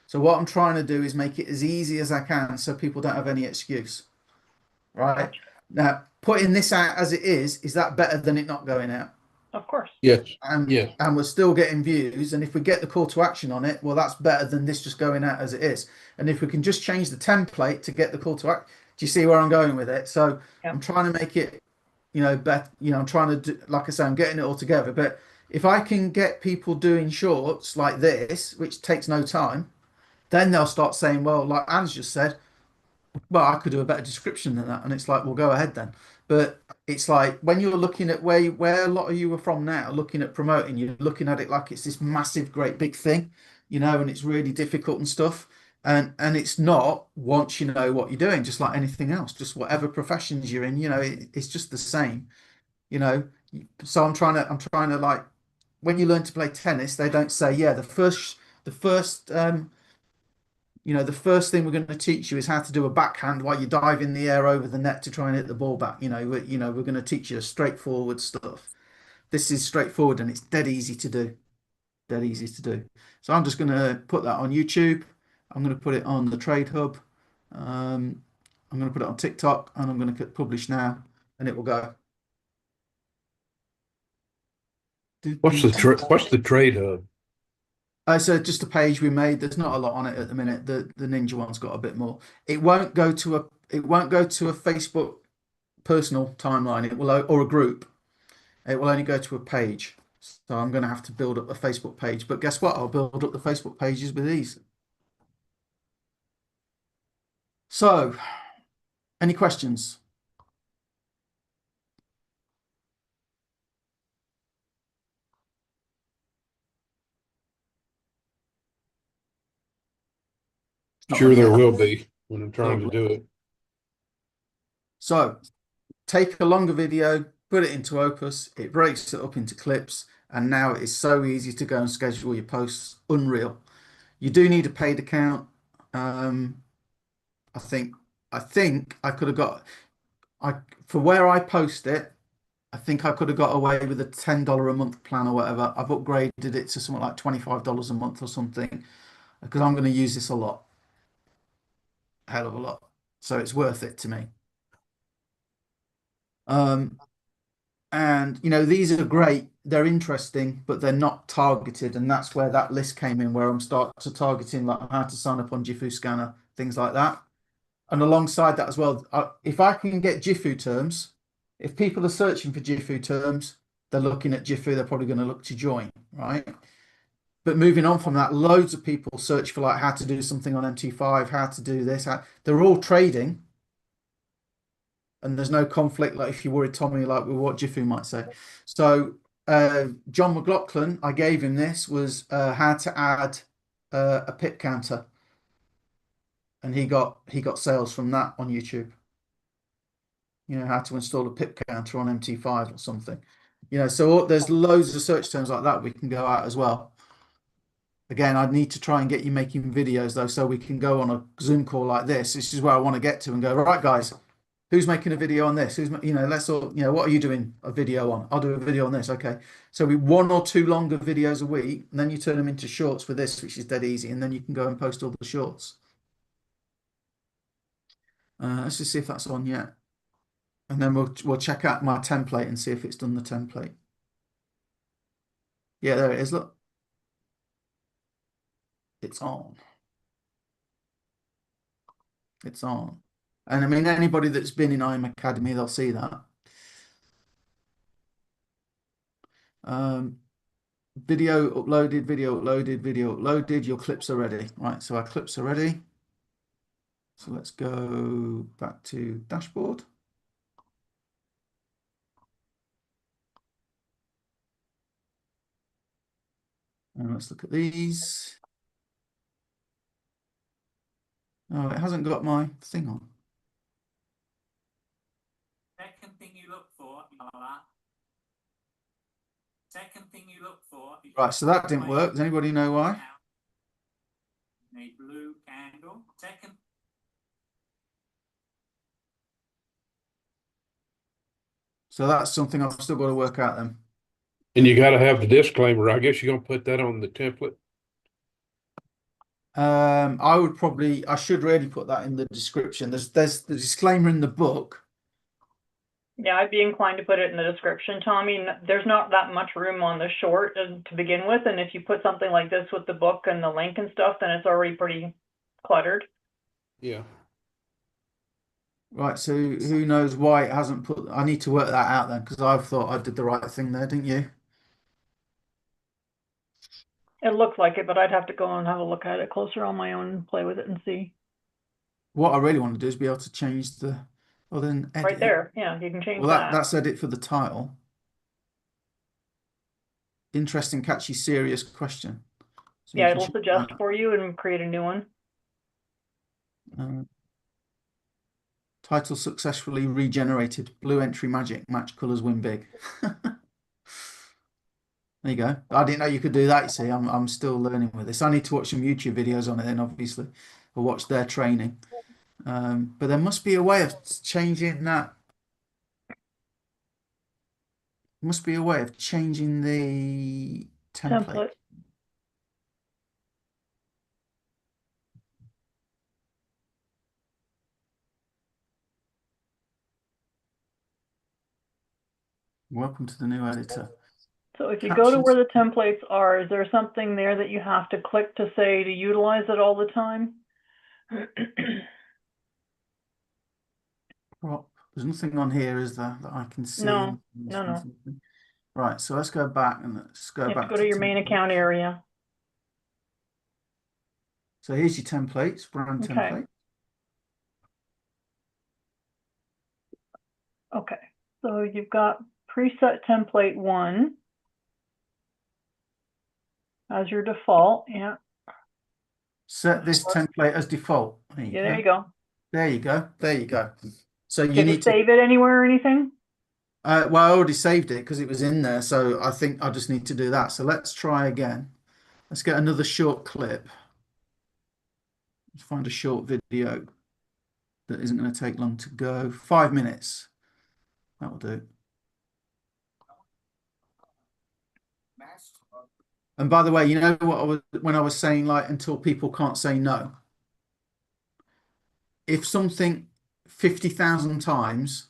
So what I'm trying to do is make it as easy as I can so people don't have any excuse. Right? Now, putting this out as it is that better than it not going out? Of course. Yes. And we're still getting views, and if we get the call to action on it, well, that's better than this just going out as it is. And if we can just change the template to get the call to action, do you see where I'm going with it? So yeah. I'm trying to make it, better. I'm trying to do, like I say, I'm getting it all together. But if I can get people doing shorts like this, which takes no time, then they'll start saying, well, like Anne's just said, well, I could do a better description than that. And it's like, well, go ahead then. But it's like when you're looking at where a lot of you are from now, looking at promoting, you're looking at it like it's this massive, great big thing, and it's really difficult and stuff. And it's not once you know what you're doing, just like anything else, just whatever professions you're in, it's just the same, So I'm trying to like, when you learn to play tennis, they don't say, yeah, the first the first thing we're going to teach you is how to do a backhand while you dive in the air over the net to try and hit the ball back. We're going to teach you straightforward stuff. This is straightforward and it's dead easy to do. Dead easy to do. So I'm just going to put that on YouTube. I'm going to put it on the Trade Hub. I'm going to put it on TikTok, and I'm going to publish now, and it will go. What's the Trade Hub? So just a page we made. There's not a lot on it at the minute. The Ninja one's got a bit more. It won't go to a Facebook personal timeline. It will, or a group. It will only go to a page. So I'm going to have to build up a Facebook page. But guess what? I'll build up the Facebook pages with these. So, any questions? Sure, there will be when I'm trying to do it. So, take a longer video, put it into Opus, it breaks it up into clips, and now it is so easy to go and schedule your posts. Unreal. You do need a paid account. I think I could have got, for where I post it, I think I could have got away with a $10 a month plan or whatever. I've upgraded it to something like $25 a month or something, because I'm going to use this a lot. A hell of a lot. So it's worth it to me. And these are great, they're interesting, but they're not targeted, and that's where that list came in, where I'm starting to targeting like how to sign up on Jifu Scanner, things like that. And alongside that as well, if I can get Jifu terms, if people are searching for Jifu terms, they're looking at Jifu, they're probably going to look to join, right? But moving on from that, loads of people search for like how to do something on MT5, how to do this. They're all trading, and there's no conflict. Like if you worried Tommy, like with what Jifu might say. So John McLaughlin, I gave him this, was how to add a pip counter, and he got sales from that on YouTube. You know, how to install a pip counter on MT5 or something. You know, so there's loads of search terms like that we can go out as well. Again, I'd need to try and get you making videos though, so we can go on a Zoom call like this. This is where I want to get to and go, right, guys, who's making a video on this? Who's, you know, let's all, you know, what are you doing a video on? I'll do a video on this. Okay. So we 1 or 2 longer videos a week, and then you turn them into shorts for this, which is dead easy. And then you can go and post all the shorts. Let's just see if that's on yet. And then we'll check out my template and see if it's done the template. Yeah, there it is. Look. It's on. It's on. And I mean, anybody that's been in IM Academy, they'll see that. Video uploaded, video uploaded, video uploaded. Your clips are ready. Right, so our clips are ready. So let's go back to dashboard. And let's look at these. Oh, it hasn't got my thing on. Second thing you look for, second thing you look for. Right, so that didn't work. Does anybody know why? A blue candle. Second. So that's something I've still got to work out then. And you got to have the disclaimer. I guess you're going to put that on the template. I should really put that in the description. There's the disclaimer in the book. Yeah, I'd be inclined to put it in the description, Tommy. There's not that much room on the short to begin with, and if you put something like this with the book and the link and stuff, then it's already pretty cluttered. Yeah. Right, so who knows why it hasn't put... I need to work that out then, because I thought I did the right thing there, didn't you? It looks like it, but I'd have to go and have a look at it closer on my own, play with it and see. What I really want to do is be able to change the... Well, then edit Right there, yeah, you can change Well, that. that's edit for the title. Interesting, catchy, serious question. So Yeah, you can it'll change suggest that. for you and create a new one. Title successfully regenerated. Blue entry magic. Match colors win big. There you go. I didn't know you could do that. You see, I'm still learning with this. I need to watch some YouTube videos on it then, obviously, or watch their training. But there must be a way of changing that. Must be a way of changing the template. Welcome to the new editor. So if you go to Captions. where the templates are, is there something there that you have to click to say to utilize it all the time? Crop. There's nothing on here, is there, that I can see? No, no. Right, so let's go back and let's go You have back to go to your main templates. account area. So here's your templates, brand Okay. template. Okay, so you've got preset template 1 as your default. Yeah, Set this template as default. There you yeah, go. there you go. There you go. There you go. So you Can you need to save it anywhere or anything? well, I already saved it because it was in there, so I think I just need to do that. So let's try again. Let's get another short clip. Let's find a short video that isn't going to take long to go. 5 minutes. That will do. And by the way, you know what when I was saying, like, until people can't say no. If something 50,000 times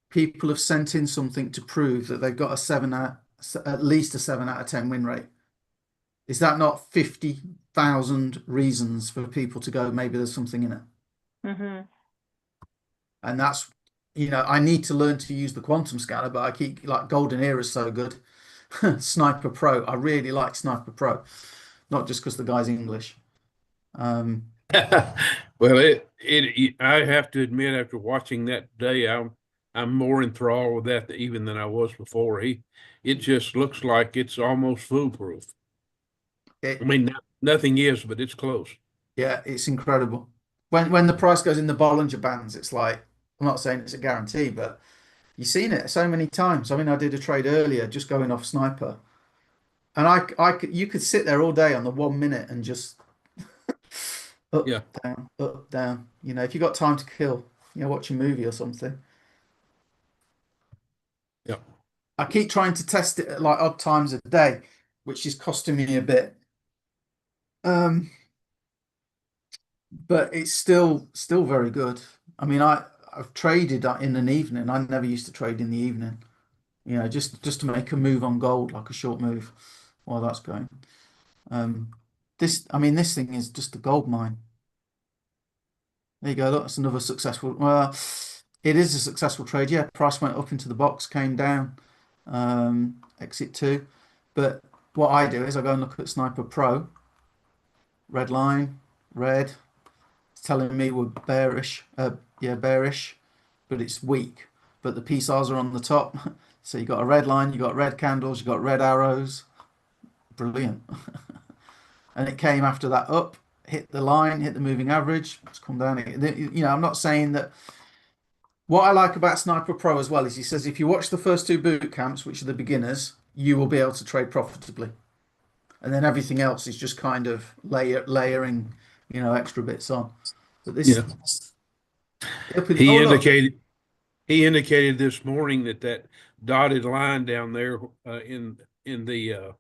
people have sent in something to prove that they've got at least a 7 out of 10 win rate, is that not 50,000 reasons for people to go, maybe there's something in it? Mm-hmm. And that's, you know, I need to learn to use the quantum scanner, but I keep, like, Golden Era is so good. Sniper Pro, I really like Sniper Pro, not just because the guy's English. Well, I have to admit, after watching that today, I'm more enthralled with that even than I was before. It just looks like it's almost foolproof. I mean, Nothing is, but it's close. Yeah, it's incredible. When the price goes in the Bollinger Bands, it's like, I'm not saying it's a guarantee, but you've seen it so many times. I mean, I did a trade earlier just going off sniper, and you could sit there all day on the 1 minute and just up, Yeah. down, up, down. You know, if you got time to kill, watch a movie or something. Yeah. I keep trying to test it at like odd times of the day, which is costing me a bit. But it's still very good. I mean, I've traded in an evening. I never used to trade in the evening. Just to make a move on gold, like a short move, while that's going. This thing is just a gold mine. There you go. Look, that's another successful. Well, it is a successful trade. Yeah, price went up into the box, came down, exit two. But what I do is I go and look at Sniper Pro. Red line, red. It's telling me we're bearish. Bearish, but it's weak. But the PSARs are on the top. So you got a red line, you got red candles, you got red arrows. Brilliant. And it came after that up, hit the line, hit the moving average. It's come down. I'm not saying that. What I like about Sniper Pro as well is he says if you watch the first two boot camps, which are the beginners, you will be able to trade profitably. And then everything else is just kind of layering, extra bits on. But this, He indicated this morning that dotted line down there in the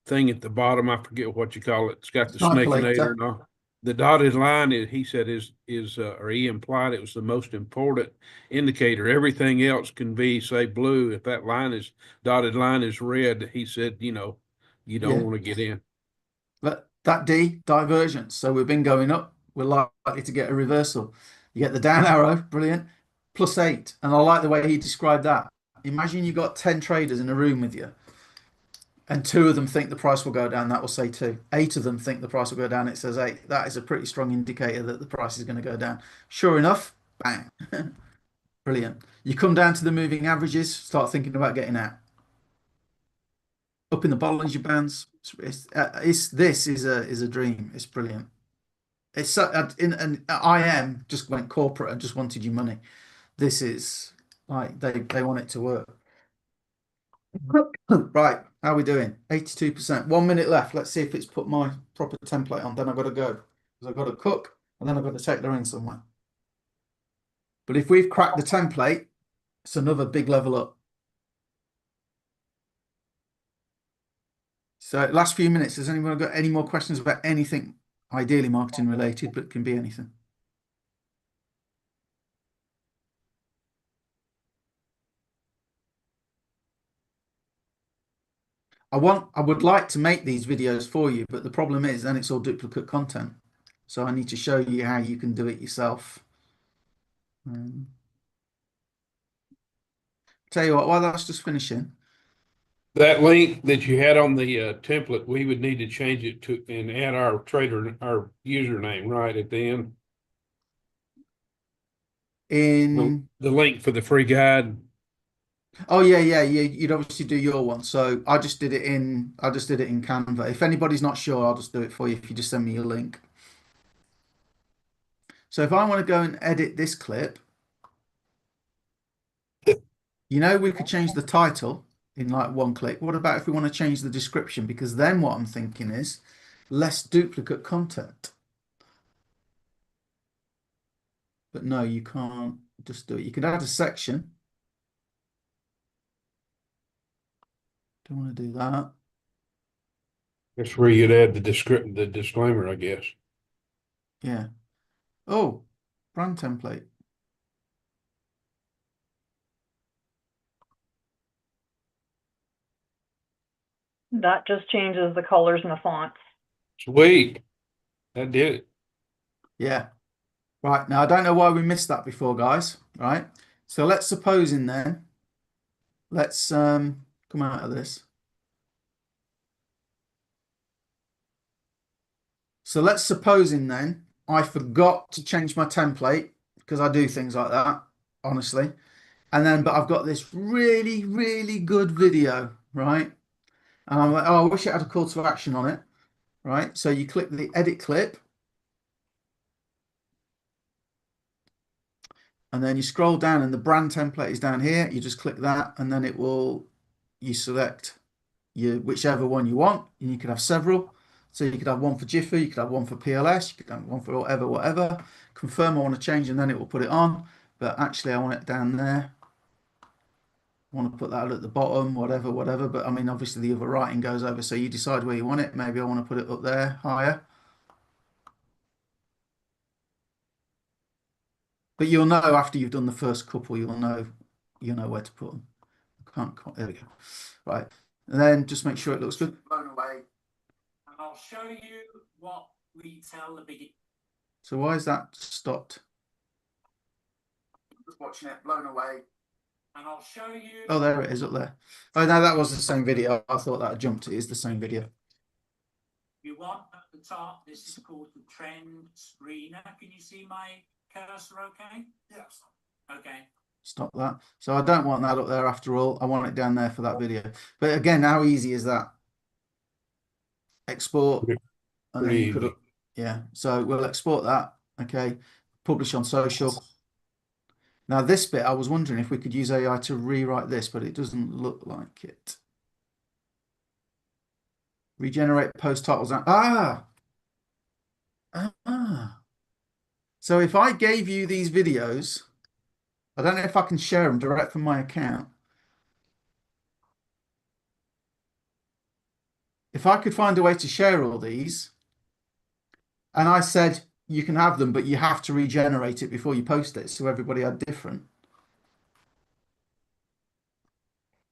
thing at the bottom, I forget what you call it. It's got the snakinator and all. The dotted line he said or he implied it was the most important indicator. Everything else can be, say, blue. If that dotted line is red, he said, you don't want to get in. But that divergence. So we've been going up. We're likely to get a reversal. You get the down arrow, brilliant, +8. And I like the way he described that. Imagine you got 10 traders in a room with you, and 2 of them think the price will go down. That will say 2. 8 of them think the price will go down. It says 8. That is a pretty strong indicator that the price is going to go down. Sure enough, bang. Brilliant. You come down to the moving averages, start thinking about getting out. Up in the Bollinger Bands. This is a dream. It's brilliant. It's so, and IM just went corporate and just wanted your money. This is like they want it to work. Right, how are we doing? 82%. 1 minute left. Let's see if it's put my proper template on. Then I've got to go because I've got to cook and then I've got to take the ring somewhere. But if we've cracked the template, it's another big level up. So last few minutes, has anyone got any more questions about anything? Ideally marketing related, but it can be anything. I would like to make these videos for you, but the problem is then it's all duplicate content. So I need to show you how you can do it yourself. Tell you what, while that's just finishing. That link that you had on the template, we would need to change it to and add our username right at the end. In the link for the free guide. Oh yeah. You'd obviously do your one. So I just did it in Canva. If anybody's not sure, I'll just do it for you if you just send me a link. So if I want to go and edit this clip, we could change the title in like one click. What about if we want to change the description? Because then what I'm thinking is less duplicate content. But no, you can't just do it. You could add a section. Don't want to do that. That's where you'd add the disclaimer, I guess. Yeah. Oh, brand template. That just changes the colors and the fonts. Sweet. That did it. Yeah. Right. Now, I don't know why we missed that before, guys. Right. So let's supposing then, let's come out of this. So let's supposing then I forgot to change my template because I do things like that, honestly. But I've got this really, really good video, right? And I'm like, oh, I wish it had a call to action on it. right? So you click the edit clip, and then you scroll down and the brand template is down here. You just click that, and then you select whichever one you want, and you could have several. So you could have one for Jiffy, you could have one for PLS, you could have one for whatever. Confirm I want to change, and then it will put it on. But actually I want it down there. I want to put that at the bottom, whatever. But I mean, obviously the other writing goes over, so you decide where you want it. Maybe I want to put it up there higher. But you'll know after you've done the first couple, you'll know where to put them. There we go. Right. And then just make sure it looks good. Blown away. And I'll show you what we tell the big. So why is that stopped? Just watching it, blown away. And I'll show you. Oh, there it is up there. Oh, no, that was the same video. I thought that had jumped. It is the same video. You want at the top, this is called the trend screener. Can you see my cursor okay? Yes. Okay. Stop that. So I don't want that up there after all. I want it down there for that video. But again, how easy is that? Export. And then you could, yeah. So we'll export that. Okay. Publish on social. Now this bit, I was wondering if we could use AI to rewrite this, but it doesn't look like it. Regenerate post titles. So if I gave you these videos, I don't know if I can share them direct from my account. If I could find a way to share all these, and I said, you can have them, but you have to regenerate it before you post it, so everybody had different.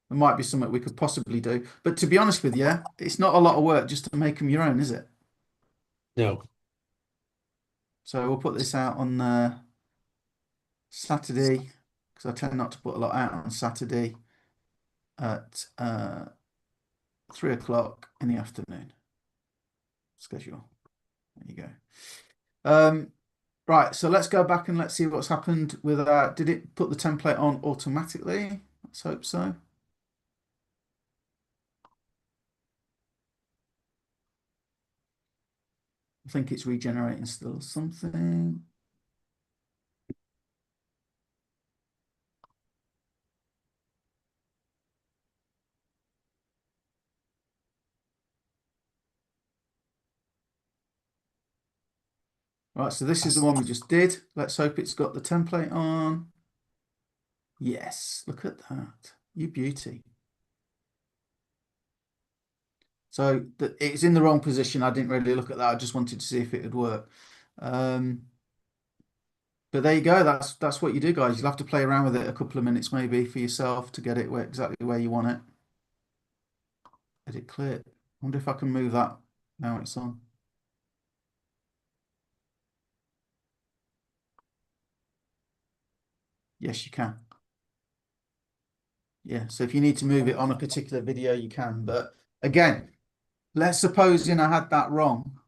There might be something we could possibly do. But to be honest with you, it's not a lot of work just to make them your own, is it? No. So we'll put this out on Saturday, because I tend not to put a lot out on Saturday at 3 o'clock in the afternoon. Schedule. There you go. Right, so let's go back and let's see what's happened with that. Did it put the template on automatically? Let's hope so. I think it's regenerating still something. Right, so this is the one we just did. Let's hope it's got the template on. Yes, look at that. You beauty. So it's in the wrong position. I didn't really look at that. I just wanted to see if it would work. But there you go. That's what you do, guys. You'll have to play around with it a couple of minutes maybe for yourself to get it exactly where you want it. Edit clip. I wonder if I can move that now it's on. Yes, you can. Yeah, so if you need to move it on a particular video, you can. But again, let's suppose I had that wrong.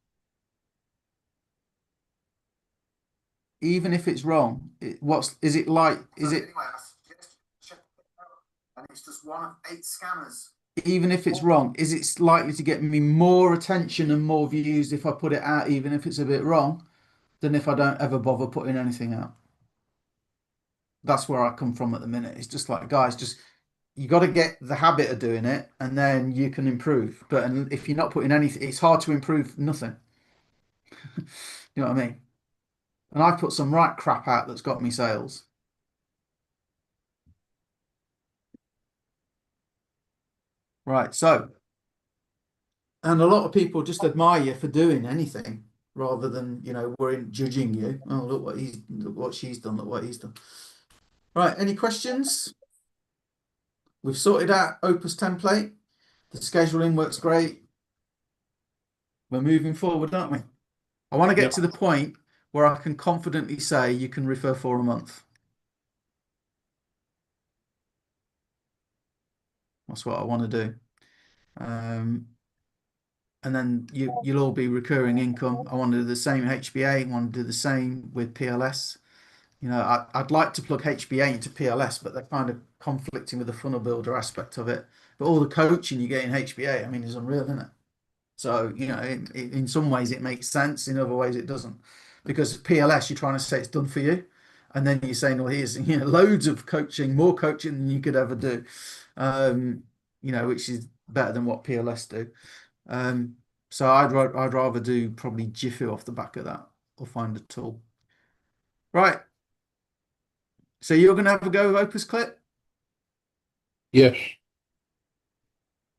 Even if it's wrong, is it like? Is it? Anyway, and it's just one of 8 scammers. Even if it's wrong, is it likely to get me more attention and more views if I put it out, even if it's a bit wrong, than if I don't ever bother putting anything out? That's where I come from at the minute. It's just like, guys, you got to get the habit of doing it, and then you can improve. But if you're not putting anything, it's hard to improve nothing. You know what I mean? And I've put some right crap out that's got me sales. Right, so, and a lot of people just admire you for doing anything rather than, we're judging you. Oh, look what she's done, look what he's done. Right, any questions? We've sorted out Opus template. The scheduling works great. We're moving forward, aren't we? I want to get to the point where I can confidently say you can refer for a month. That's what I want to do. And then you'll all be recurring income. I want to do the same HBA. I want to do the same with PLS. I'd like to plug HBA into PLS, but they're kind of conflicting with the funnel builder aspect of it. But all the coaching you get in HBA, I mean, is unreal, isn't it? So, you know, in some ways it makes sense, in other ways it doesn't. Because PLS, you're trying to say it's done for you. And then you're saying, well, here's, you know, loads of coaching, more coaching than you could ever do. You know, which is better than what PLS do. So I'd rather do probably Jiffy off the back of that, or find a tool. Right. So you're going to have a go with Opus Clip? Yes.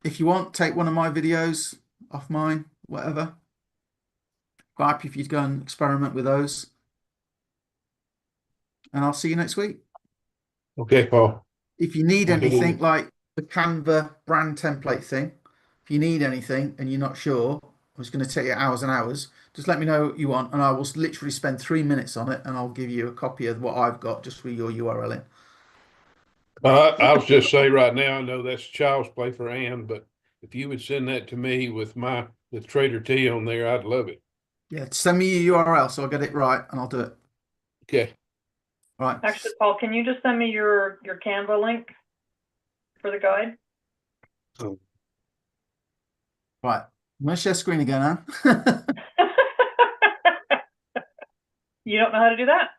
If you want, take one of my videos off mine, whatever. Quite happy if you go and experiment with those. And I'll see you next week. Okay, Paul. If you need Okay. anything like the Canva brand template thing, if you need anything and you're not sure, it's going to take you hours and hours, just let me know what you want, and I will literally spend 3 minutes on it, and I'll give you a copy of what I've got just with your URL in. I'll just say right now, I know that's child's play for Ann, but if you would send that to me with Trader T on there, I'd love it. Yeah, send me your URL so I'll get it right, and I'll do it. Okay. Right. Actually, Paul, can you just send me your Canva link for the guide? Right. I'm going to share screen again, Anne. You don't know how to do that?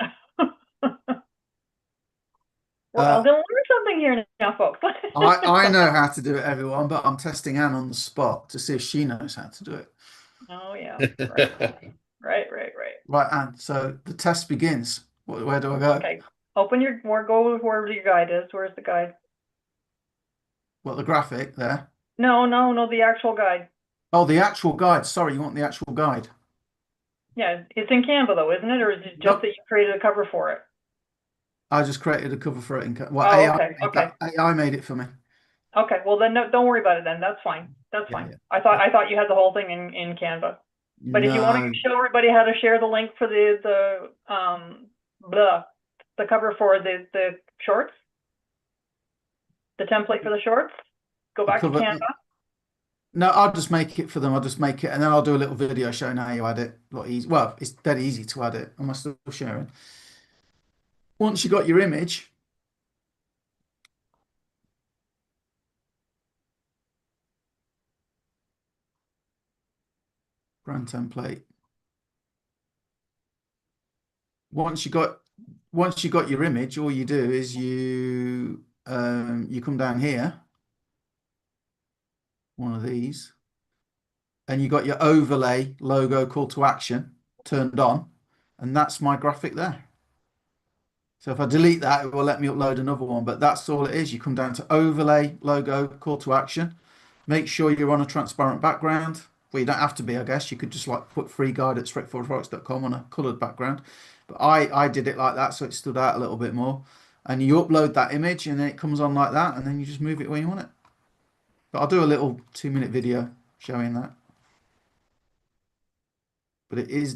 We're all going to learn something here now, folks. I know how to do it, everyone, but I'm testing Anne on the spot to see if she knows how to do it. Oh, yeah. Right. Right, Anne. So the test begins. Where do I go? Okay. Open go wherever your guide is. Where's the guide? Well, the graphic there. No, the actual guide. Oh, the actual guide. Sorry, you want the actual guide? Yeah, it's in Canva though, isn't it? Or is it just that you created a cover for it? I just created a cover for it. Well, AI made it for me. Okay, well then don't worry about it then. That's fine. That's fine. Yeah. I thought you had the whole thing in Canva. But if you want to show everybody how to share the link for the cover for the shorts, the template for the shorts, go back to Canva. No, I'll just make it for them. I'll just make it, and then I'll do a little video showing how you add it. Well, it's dead easy to add it. Am I still sharing? Once you got your image, brand template. Once you got your image, all you do is you come down here, one of these, and you got your overlay logo call to action turned on, and that's my graphic there. So if I delete that, it will let me upload another one, but that's all it is. You come down to overlay logo call to action. Make sure you're on a transparent background. Well, you don't have to be, I guess. You could just like put free guide at straightforwardforex.com on a colored background. But I did it like that, so it stood out a little bit more. And you upload that image, and then it comes on like that, and then you just move it where you want it. But I'll do a little 2-minute video showing that. But it's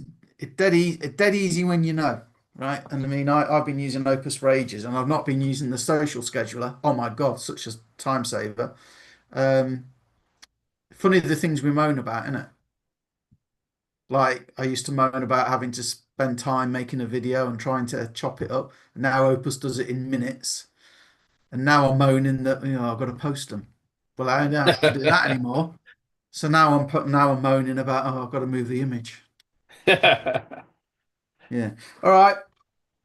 dead easy when you know, right? And I mean, I've been using Opus for ages, and I've not been using the social scheduler. Oh my God, such a time saver. Funny the things we moan about, isn't it? Like I used to moan about having to spend time making a video and trying to chop it up. Now Opus does it in minutes. And now I'm moaning that, you know, I've got to post them. Well, I don't have to do that anymore. So now I'm moaning about, oh, I've got to move the image. Yeah. All right.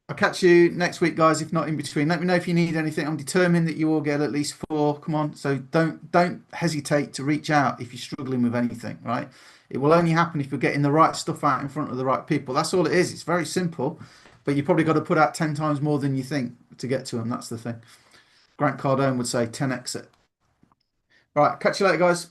I'll catch you next week, guys, if not in between. Let me know if you need anything. I'm determined that you all get at least 4. Come on. So don't hesitate to reach out if you're struggling with anything, right? It will only happen if you're getting the right stuff out in front of the right people. That's all it is. It's very simple, but you probably got to put out 10 times more than you think to get to them. That's the thing. Grant Cardone would say 10x it. All right. Catch you later, guys.